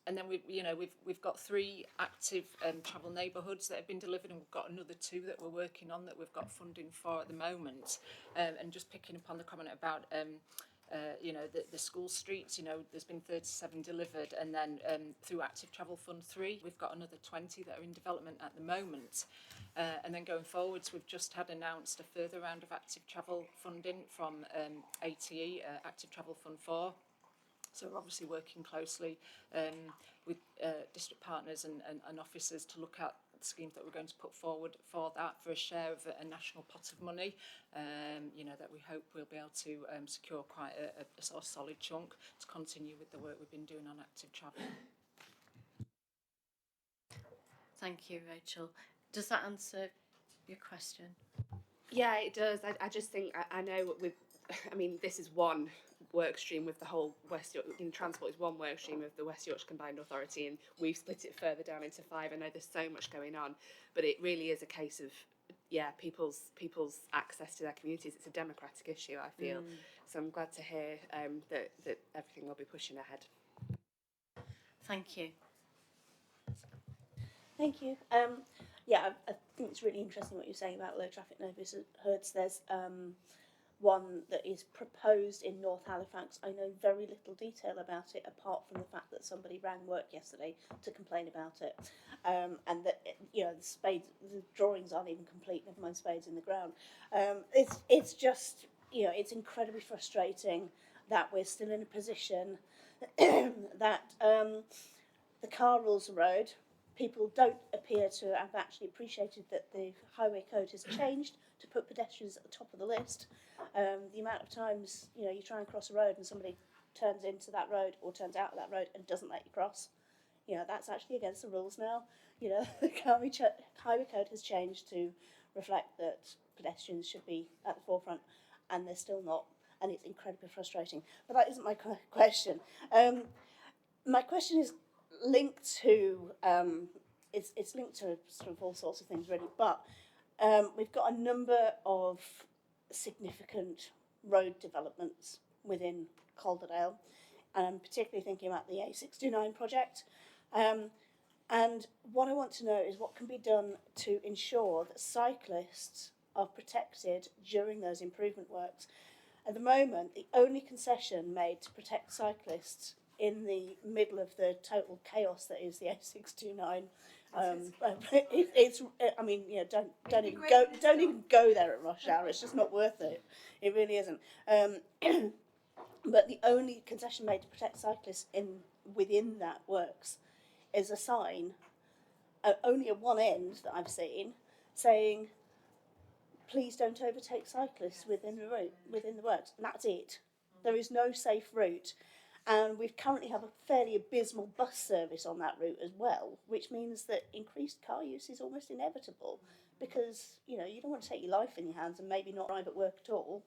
And then we've got 3 active travel neighbourhoods that have been delivered, and we've got another 2 that we're working on that we've got funding for at the moment. And just picking up on the comment about you know, the school streets, you know, there's been 37 delivered, and then through Active Travel Fund 3, we've got another 20 that are in development at the moment. And then going forwards, we've just had announced a further round of active travel funding from ATE, Active Travel Fund 4. So we're obviously working closely with district partners and officers to look at the schemes that we're going to put forward for that, for a share of a national pot of money, you know, that we hope we'll be able to secure quite a sort of solid chunk to continue with the work we've been doing on active travel. Thank you, Rachel. Does that answer your question? Yeah, it does. I just think, I know I mean, this is one work stream with the whole West Yorkshire, transport is one work stream of the West Yorkshire Combined Authority, and we've split it further down into 5. I know there's so much going on, but it really is a case of, yeah, people's access to their communities. It's a democratic issue, I feel. So I'm glad to hear that everything will be pushing ahead. Thank you. Thank you. Yeah, I think it's really interesting what you're saying about low traffic neighbourhoods. There's one that is proposed in North Halifax. I know very little detail about it, apart from the fact that somebody rang work yesterday to complain about it, and that, you know, the drawings aren't even complete. Never mind spades in the ground. It's just, you know, it's incredibly frustrating that we're still in a position that the car rules the road. People don't appear to have actually appreciated that the highway code has changed to put pedestrians at the top of the list. The amount of times, you know, you try and cross a road and somebody turns into that road or turns out of that road and doesn't let you cross, you know, that's actually against the rules now. You know, the highway code has changed to reflect that pedestrians should be at the forefront, and they're still not, and it's incredibly frustrating. But that isn't my question. My question is linked to it's linked to sort of all sorts of things really, but we've got a number of significant road developments within Calderdale, and I'm particularly thinking about the A69 project. And what I want to know is what can be done to ensure that cyclists are protected during those improvement works. At the moment, the only concession made to protect cyclists in the middle of the total chaos that is the A629. I mean, you know, don't even go there at rush hour. It's just not worth it. It really isn't. But the only concession made to protect cyclists within that works is a sign, only at one end that I've seen, saying, "Please don't overtake cyclists within the route, within the works." And that's it. There is no safe route. And we currently have a fairly abysmal bus service on that route as well, which means that increased car use is almost inevitable because, you know, you don't want to take your life in your hands and maybe not arrive at work at all.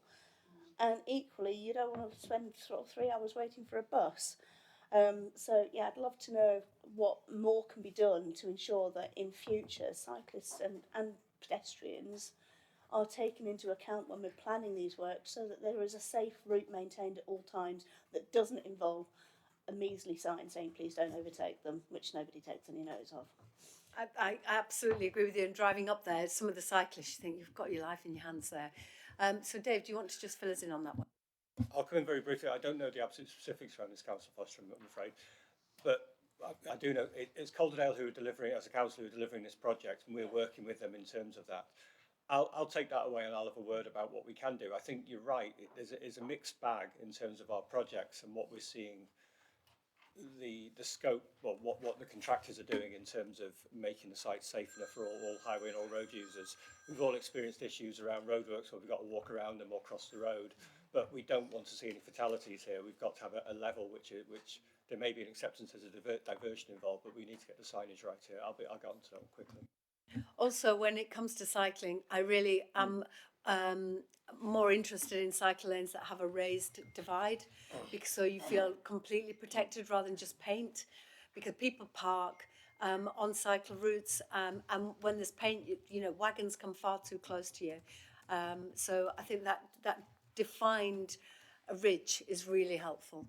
And equally, you don't want to spend sort of 3 hours waiting for a bus. So, yeah, I'd love to know what more can be done to ensure that in future cyclists and pedestrians are taken into account when we're planning these works so that there is a safe route maintained at all times that doesn't involve a measly sign saying please don't overtake them, which nobody takes any notice of. I absolutely agree with you. And driving up there, some of the cyclists, you think you've got your life in your hands there. So Dave, do you want to just fill us in on that one? I'll come in very briefly. I don't know the absolute specifics around this, Councillor Foster, I'm afraid. But I do know it's Calderdale who are delivering, as a council, who are delivering this project, and we're working with them in terms of that. I'll take that away and I'll have a word about what we can do. I think you're right. It's a mixed bag in terms of our projects and what we're seeing, the scope, well, what the contractors are doing in terms of making the site safe enough for all highway and all road users. We've all experienced issues around roadworks where we've got to walk around them or cross the road, but we don't want to see any fatalities here. We've got to have a level which there may be an acceptance as a diversion involved, but we need to get the signage right here. I'll get onto that one quickly. Also, when it comes to cycling, I really am more interested in cycle lanes that have a raised divide, because so you feel completely protected rather than just paint, because people park on cycle routes and when there's paint, you know, wagons come far too close to you. So I think that defined ridge is really helpful.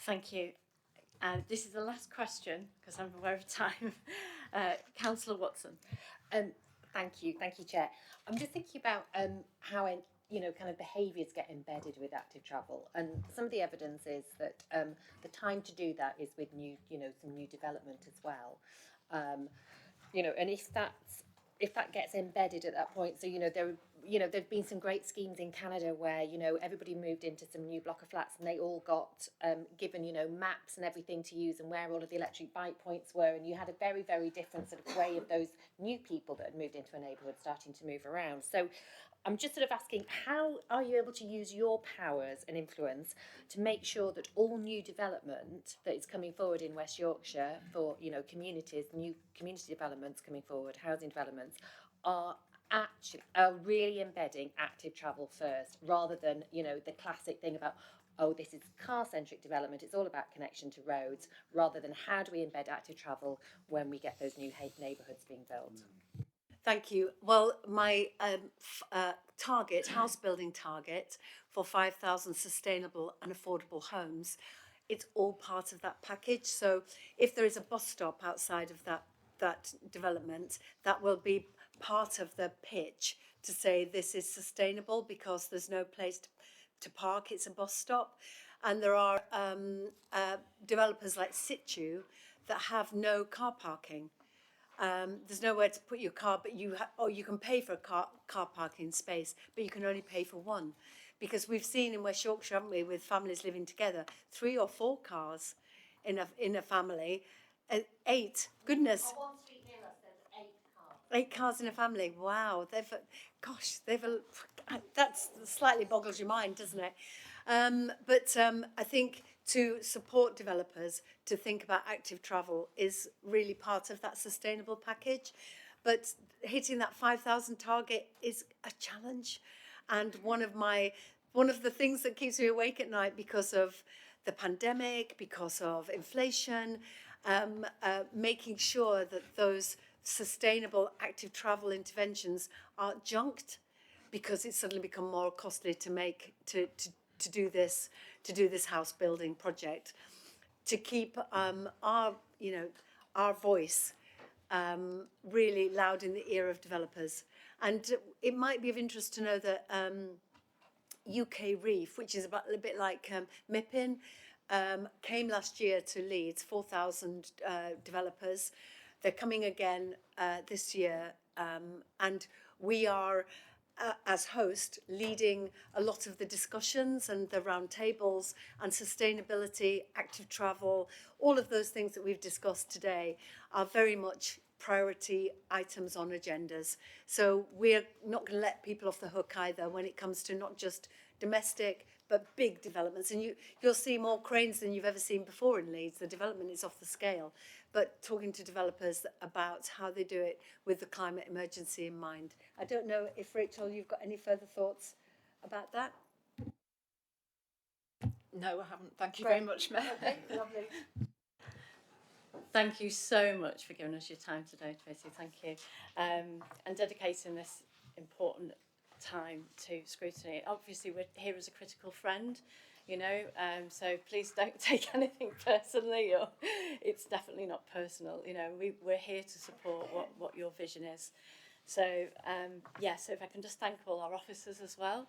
Thank you. This is the last question, because I'm aware of time. Councillor Watson. Thank you, Chair. I'm just thinking about how kind of behaviours get embedded with active travel, and some of the evidence is that the time to do that is with some new development as well. And if that gets embedded at that point, so there've been some great schemes in Canada where everybody moved into some new block of flats and they all got given maps and everything to use and where all of the electric bike points were, and you had a very, very different sort of way of those new people that had moved into a neighbourhood starting to move around. So I'm just sort of asking, how are you able to use your powers and influence to make sure that all new development that is coming forward in West Yorkshire for communities, new community developments coming forward, housing developments, are really embedding active travel first, rather than the classic thing about, oh, this is car-centric development, it's all about connection to roads, rather than how do we embed active travel when we get those new neighbourhoods being built? Thank you. Well, my house building target for 5,000 sustainable and affordable homes, it's all part of that package. So if there is a bus stop outside of that development, that will be part of the pitch to say this is sustainable because there's no place to park, it's a bus stop. And there are developers like Situ that have no car parking. There's nowhere to put your car, but you can pay for a car parking space, but you can only pay for one, because we've seen in West Yorkshire, haven't we, with families living together, 3 or 4 cars in a family, 8. Goodness. On one street near us, there's 8 cars. 8 cars in a family. Wow, that slightly boggles your mind, doesn't it? But I think to support developers to think about active travel is really part of that sustainable package. But hitting that 5,000 target is a challenge. And one of the things that keeps me awake at night, because of the pandemic, because of inflation, making sure that those sustainable active travel interventions aren't junked, because it's suddenly become more costly to do this house building project, to keep our voice really loud in the ear of developers. And it might be of interest to know that UK Reef, which is about a little bit like MIPIN, came last year to Leeds, 4,000 developers. They're coming again this year, and we are, as host, leading a lot of the discussions and the roundtables and sustainability, active travel, all of those things that we've discussed today are very much priority items on agendas. So we're not going to let people off the hook either when it comes to not just domestic but big developments. And you'll see more cranes than you've ever seen before in Leeds. The development is off the scale. But talking to developers about how they do it with the climate emergency in mind. I don't know if, Rachel, you've got any further thoughts about that? No, I haven't. Thank you very much, Mayor. Okay, lovely. Thank you so much for giving us your time today, Tracy. Thank you. And dedicating this important time to Scrutiny. Obviously, we're here as a critical friend, you know, so please don't take anything personally, or it's definitely not personal. You know, we're here to support what your vision is. So, yeah, so if I can just thank all our officers as well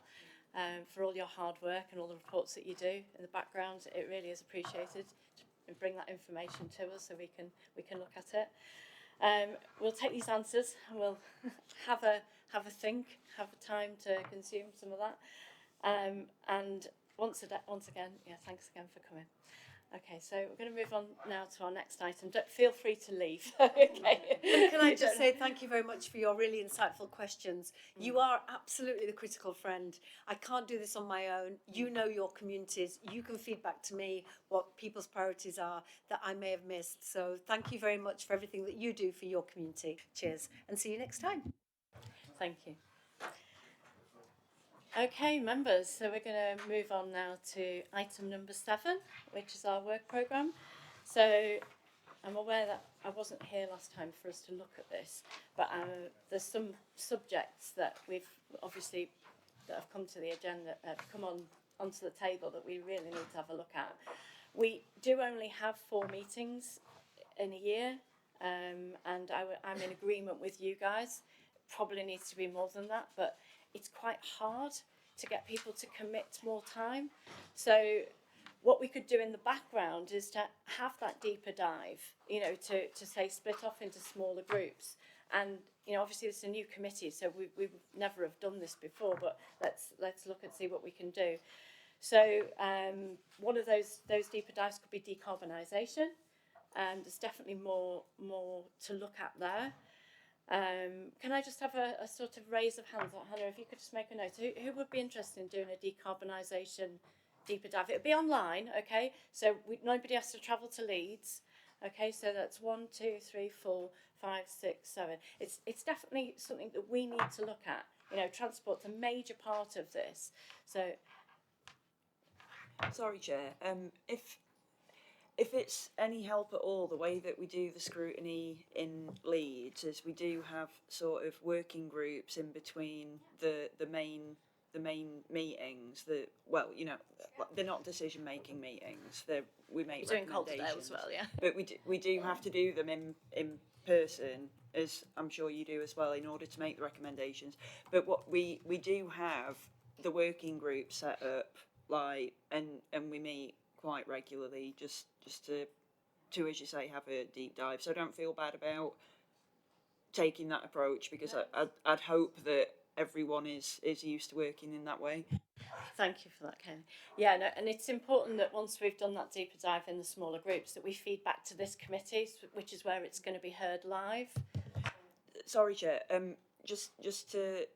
for all your hard work and all the reports that you do in the background. It really is appreciated. And bring that information to us so we can look at it. We'll take these answers and we'll have a think, have a time to consume some of that. And once again, yeah, thanks again for coming. Okay, so we're going to move on now to our next item. Feel free to leave. Okay. And can I just say thank you very much for your really insightful questions. You are absolutely the critical friend. I can't do this on my own. You know your communities. You can feed back to me what people's priorities are that I may have missed. So thank you very much for everything that you do for your community. Cheers, and see you next time. Thank you. Okay, members, so we're going to move on now to item number 7, which is our work programme. So I'm aware that I wasn't here last time for us to look at this, but there's some subjects that we've obviously that have come to the agenda, come onto the table that we really need to have a look at. We do only have 4 meetings in a year, and I'm in agreement with you guys. Probably needs to be more than that, but it's quite hard to get people to commit more time. So what we could do in the background is to have that deeper dive, you know, to say split off into smaller groups. And, you know, obviously it's a new committee, so we never have done this before, but let's look and see what we can do. So one of those deeper dives could be decarbonisation. There's definitely more to look at there. Can I just have a sort of raise of hands? Hannah, if you could just make a note. Who would be interested in doing a decarbonisation deeper dive? It would be online, okay? So nobody has to travel to Leeds. Okay, so that's 1, 2, 3, 4, 5, 6, 7. It's definitely something that we need to look at. You know, transport's a major part of this. So, Sorry, Chair. If it's any help at all, the way that we do the scrutiny in Leeds is we do have sort of working groups in between the main meetings. They're not decision making meetings. We make you're doing recommendations. Calderdale as well, yeah. But we do have to do them in person, as I'm sure you do as well, in order to make the recommendations. But what we do have the working group set up, like, and we meet quite regularly just to, as you say, have a deep dive. So don't feel bad about taking that approach, because I'd hope that everyone is used to working in that way. Thank you for that, Ken. Yeah, no, and it's important that once we've done that deeper dive in the smaller groups, that we feed back to this committee, which is where it's going to be heard live. Sorry, Chair. Just to,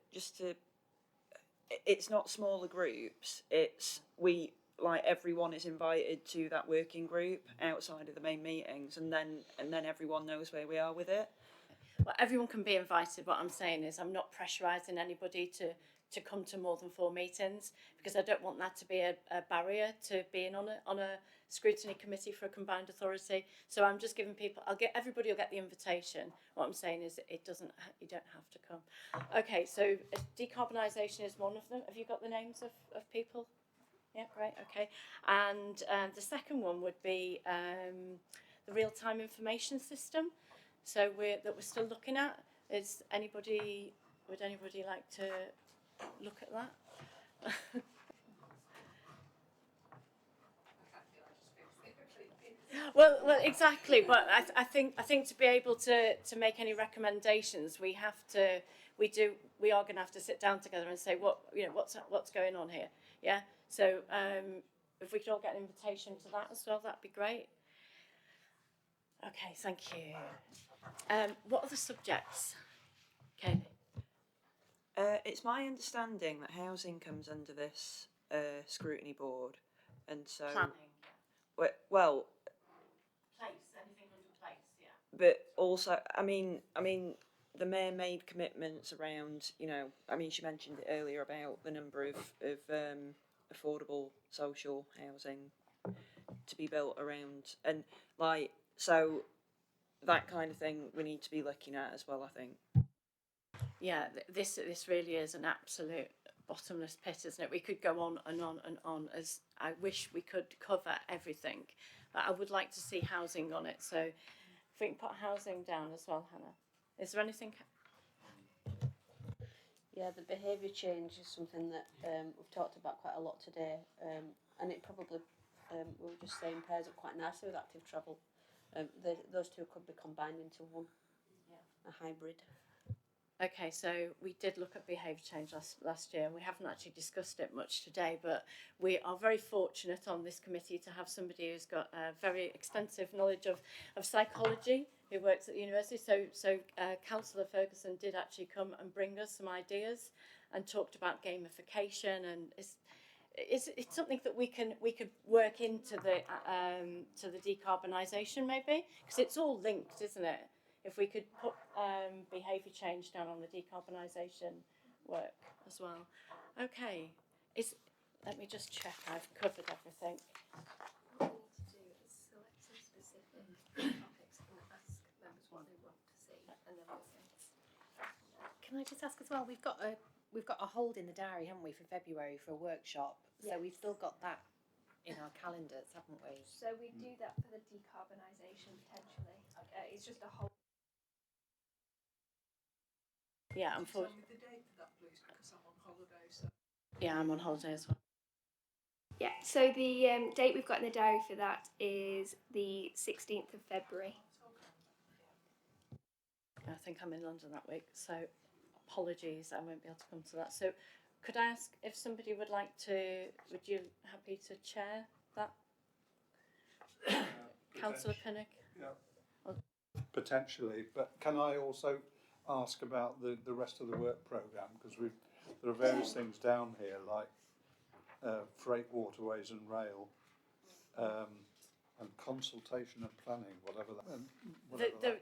it's not smaller groups. It's everyone is invited to that working group outside of the main meetings, and then everyone knows where we are with it. Well, everyone can be invited. What I'm saying is I'm not pressurising anybody to come to more than 4 meetings, because I don't want that to be a barrier to being on a scrutiny committee for a combined authority. So I'm just giving people, everybody will get the invitation. What I'm saying is you don't have to come. Okay, so decarbonisation is one of them. Have you got the names of people? Yeah, great, okay. And the second one would be the real-time information system. So we're still looking at. Would anybody like to look at that? Well, exactly. But I think to be able to make any recommendations, we are going to have to sit down together and say what's going on here. Yeah. So if we could all get an invitation to that as well, that'd be great. Okay, thank you. What other subjects? Okay. It's my understanding that housing comes under this scrutiny board, and so Planning. well, Place, anything under place, yeah. but also, I mean, the mayor made commitments around, she mentioned it earlier about the number of affordable social housing to be built around, and so that kind of thing we need to be looking at as well, I think. Yeah, this really is an absolute bottomless pit, isn't it? We could go on and on and on. As I wish we could cover everything, but I would like to see housing on it. So if we can put housing down as well, Hannah. Is there anything? Yeah, the behaviour change is something that we've talked about quite a lot today, and it probably, we were just saying, pairs up quite nicely with active travel. Those two could be combined into one, a hybrid. Okay, so we did look at behaviour change last year, and we haven't actually discussed it much today, but we are very fortunate on this committee to have somebody who's got a very extensive knowledge of psychology, who works at the university. So Councillor Ferguson did actually come and bring us some ideas and talked about gamification, and it's something that we could work into the to the decarbonisation maybe, because it's all linked, isn't it? If we could put behaviour change down on the decarbonisation work as well. Okay, let me just check I've covered everything. What we need to do is select some specific topics and ask members what they want to see, and then we'll say. Can I just ask as well? We've got a hold in the diary, haven't we, for February for a workshop? So we've still got that in our calendars, haven't we? So we do that for the decarbonisation potentially. It's just a whole. Yeah, Tell me the date for that, please, because I'm on holiday. So. Yeah, I'm on holiday as well. Yeah, so the date we've got in the diary for that is the 16th of February. I think I'm in London that week, so apologies, I won't be able to come to that. So could I ask if somebody would you happy to chair that? Councillor Pinnock? Yeah. Potentially, but can I also ask about the rest of the work programme? Because there are various things down here like freight, waterways and rail, and consultation and planning, whatever that.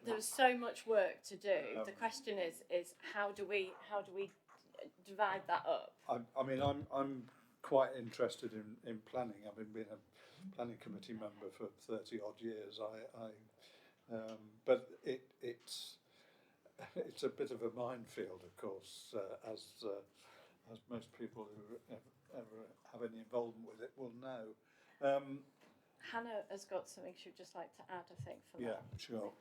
There's so much work to do. The question is how do we divide that up? I mean, I'm quite interested in planning. I've been a planning committee member for 30 odd years. But it's a bit of a minefield, of course, as most people who ever have any involvement with it will know. Hannah has got something she'd just like to add, I think, for that. Yeah, sure.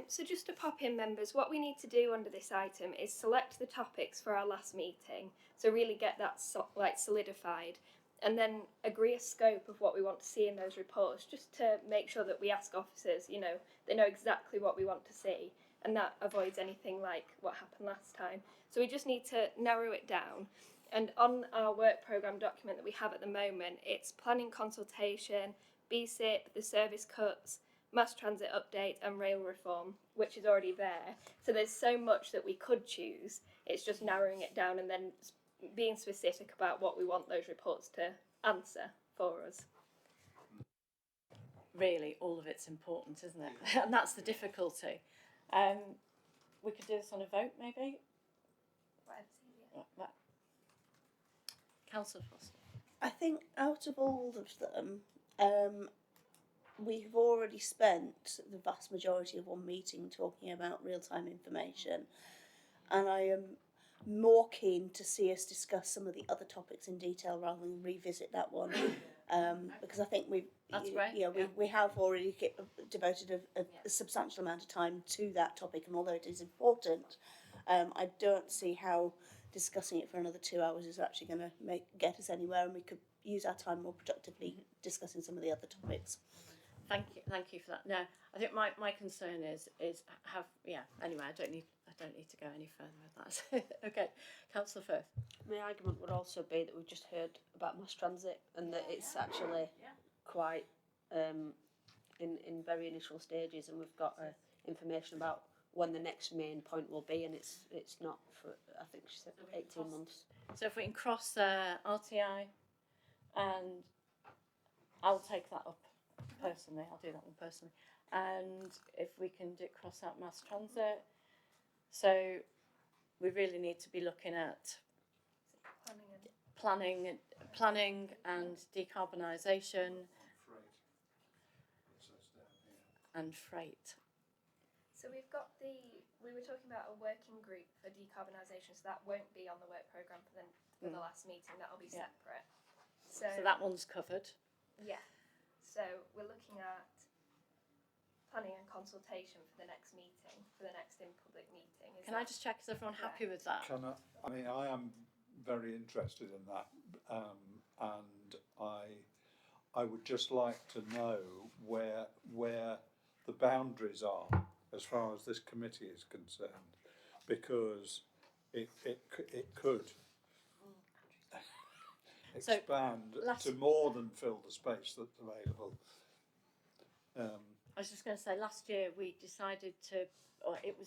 So just to pop in, members, what we need to do under this item is select the topics for our last meeting, so really get that solidified, and then agree a scope of what we want to see in those reports, just to make sure that we ask officers, they know exactly what we want to see, and that avoids anything like what happened last time. So we just need to narrow it down. And on our work programme document that we have at the moment, it's planning consultation, BSIP, the service cuts, mass transit update and rail reform, which is already there. So there's so much that we could choose. It's just narrowing it down and then being specific about what we want those reports to answer for us. Really, all of it's important, isn't it? And that's the difficulty. We could do this on a vote, maybe? Councillor Foster. I think out of all of them, we've already spent the vast majority of one meeting talking about real-time information, and I am more keen to see us discuss some of the other topics in detail rather than revisit that one, because I think we have already devoted a substantial amount of time to that topic, and although it is important, I don't see how discussing it for another 2 hours is actually going to get us anywhere, and we could use our time more productively discussing some of the other topics. Thank you for that. No, I think my concern is anyway, I don't need to go any further with that. Okay, Councillor Firth. My argument would also be that we've just heard about mass transit and that it's actually quite in very initial stages, and we've got information about when the next main point will be, and it's not for, I think she said 18 months. So if we can cross RTI, and I'll take that up personally, I'll do that one personally. And if we can cross out mass transit, so we really need to be looking at planning and decarbonisation and freight. So we were talking about a working group for decarbonisation, so that won't be on the work programme for the last meeting, that'll be separate. So that one's covered. Yeah. So we're looking at planning and consultation for the next meeting, for the next in-public meeting. Can I just check, is everyone happy with that? I am very interested in that, and I would just like to know where the boundaries are as far as this committee is concerned, because it could expand to more than fill the space that's available. I was just going to say, last year it was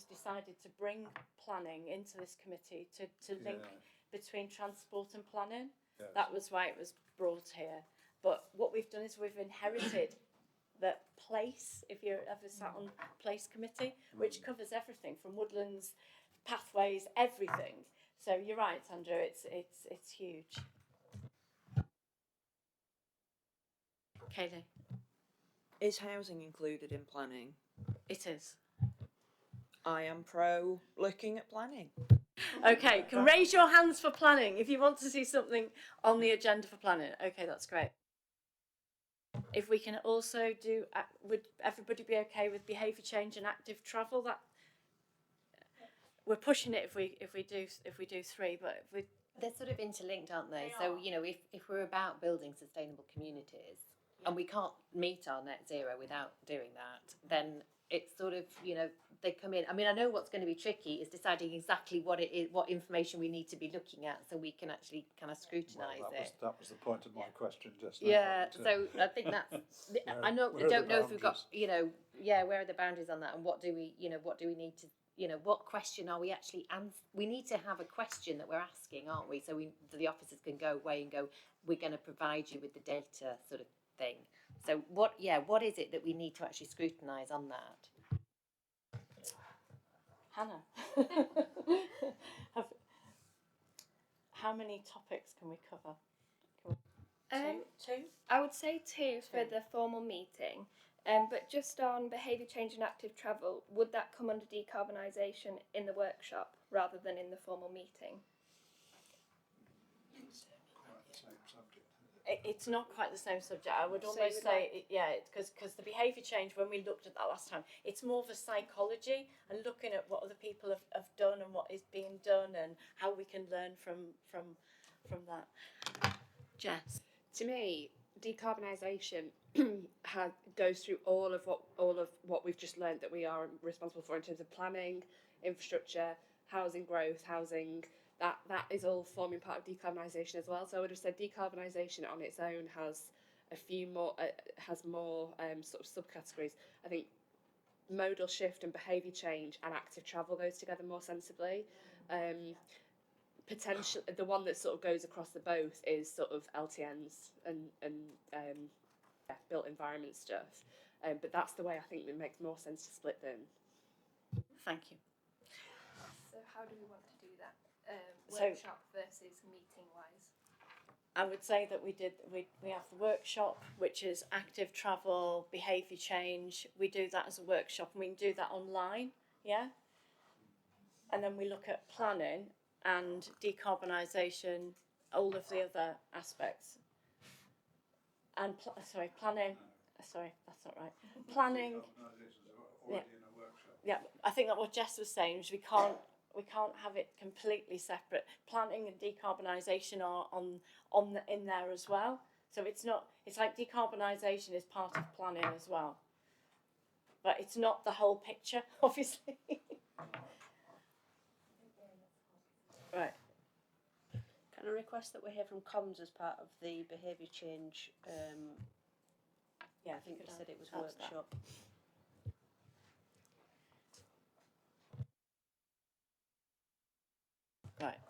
decided to bring planning into this committee to link between transport and planning. Yes. That was why it was brought here. But what we've done is we've inherited the place, if you're ever sat on place committee, which covers everything from woodlands, pathways, everything. So you're right, Andrew, it's huge. Kaylee. Is housing included in planning? It is. I am pro looking at planning. Okay, can raise your hands for planning if you want to see something on the agenda for planning. Okay, that's great. If we can also do, would everybody be okay with behaviour change and active travel? That we're pushing it if we do three, but if we they're sort of interlinked, aren't they? So you know, if we're about building sustainable communities, and we can't meet our net zero without doing that, then it's sort of, you know, they come in. I mean, I know what's going to be tricky is deciding exactly what it is, what information we need to be looking at, so we can actually kind of scrutinise it. That was the point of my question just now. Yeah, so I think that's. I don't know if we've got, you know, where are the boundaries on that, and what do we need to, you know, what question are we actually we need to have a question that we're asking, aren't we? So the officers can go away and go, we're going to provide you with the data, sort of thing. So what is it that we need to actually scrutinise on that? Hannah, how many topics can we cover? Two? I would say two for the formal meeting, but just on behaviour change and active travel, would that come under decarbonisation in the workshop rather than in the formal meeting? It's not quite the same subject. I would almost say, because the behaviour change, when we looked at that last time, it's more of a psychology and looking at what other people have done and what is being done and how we can learn from that. Jess? To me, decarbonisation goes through all of what we've just learned that we are responsible for in terms of planning, infrastructure, housing growth, that is all forming part of decarbonisation as well. So I would have said decarbonisation on its own has a few more, sort of subcategories. I think modal shift and behaviour change and active travel goes together more sensibly. Potential, the one that sort of goes across the both is sort of LTNs and built environment stuff. But that's the way I think it makes more sense to split them. Thank you. So how do we want to do that? Workshop versus meeting wise? I would say that we have the workshop, which is active travel, behaviour change. We do that as a workshop, and we can do that online, yeah? And then we look at planning and decarbonisation, all of the other aspects. And planning. Sorry, that's not right. Planning. Yeah, I think that what Jess was saying is we can't have it completely separate. Planning and decarbonisation are in there as well. So it's not, it's like decarbonisation is part of planning as well. But it's not the whole picture, obviously. Right. Can I request that we hear from comms as part of the behaviour change? Yeah, I think you they could said it was add that. workshop. Right.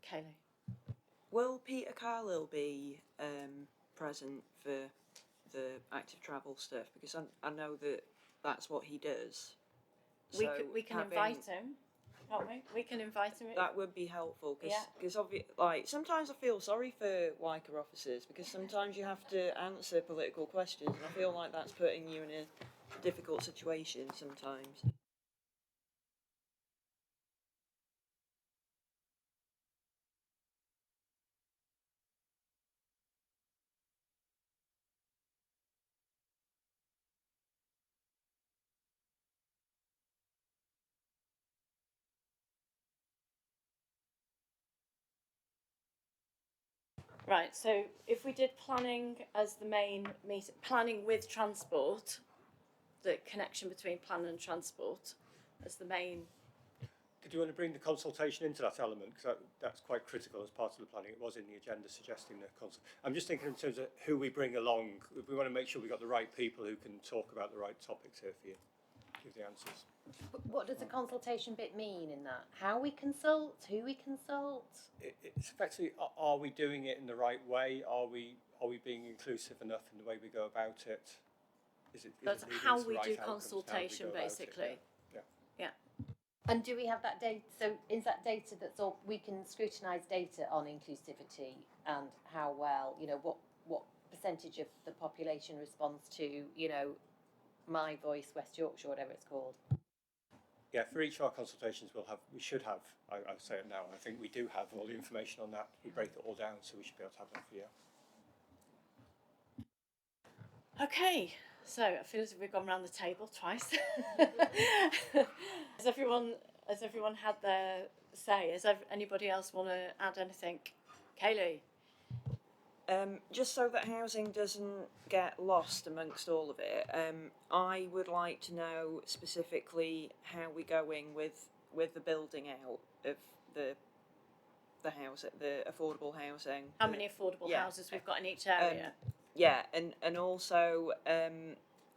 Kaylee. Will Peter Carlill be present for the active travel stuff? Because I know that that's what he does. We can invite him, can't we? We can invite him. That would be helpful Yeah. because like sometimes I feel sorry for WICA officers because sometimes you have to answer political questions and I feel like that's putting you in a difficult situation sometimes. Right, so if we did planning as the main meeting, planning with transport, the connection between plan and transport as the main. Did you want to bring the consultation into that element? Because that's quite critical as part of the planning. It was in the agenda suggesting the I'm just thinking in terms of who we bring along. We want to make sure we've got the right people who can talk about the right topics here for you. Give the answers. What does the consultation bit mean in that? How we consult, who we consult? It's effectively, are we doing it in the right way? Are we being inclusive enough in the way we go about it? That's how we do consultation, basically. Yeah. And do we have that data? So is that data that's all, we can scrutinise data on inclusivity and how well, what percentage of the population responds to, My Voice West Yorkshire, whatever it's called? Yeah, for each of our consultations we should have, I say it now, I think we do have all the information on that. We break it all down, so we should be able to have that for you. Okay, so I feel as if we've gone around the table twice. Has everyone had their say? Anybody else want to add anything? Kaylee? Just so that housing doesn't get lost amongst all of it, I would like to know specifically how we're going with the building out of the house, the affordable housing. How many affordable houses we've got in each area? And also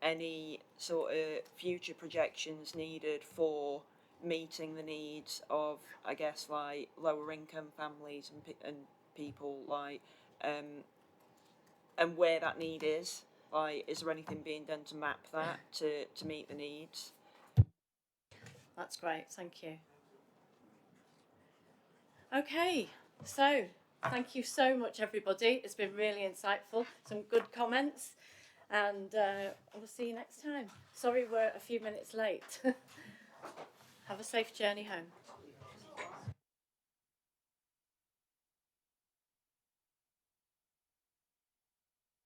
any sort of future projections needed for meeting the needs of, I guess, like lower income families and people like. And where that need is, like, is there anything being done to map that to meet the needs? That's great, thank you. Okay, so thank you so much, everybody. It's been really insightful, some good comments, and we'll see you next time. Sorry we're a few minutes late. Have a safe journey home.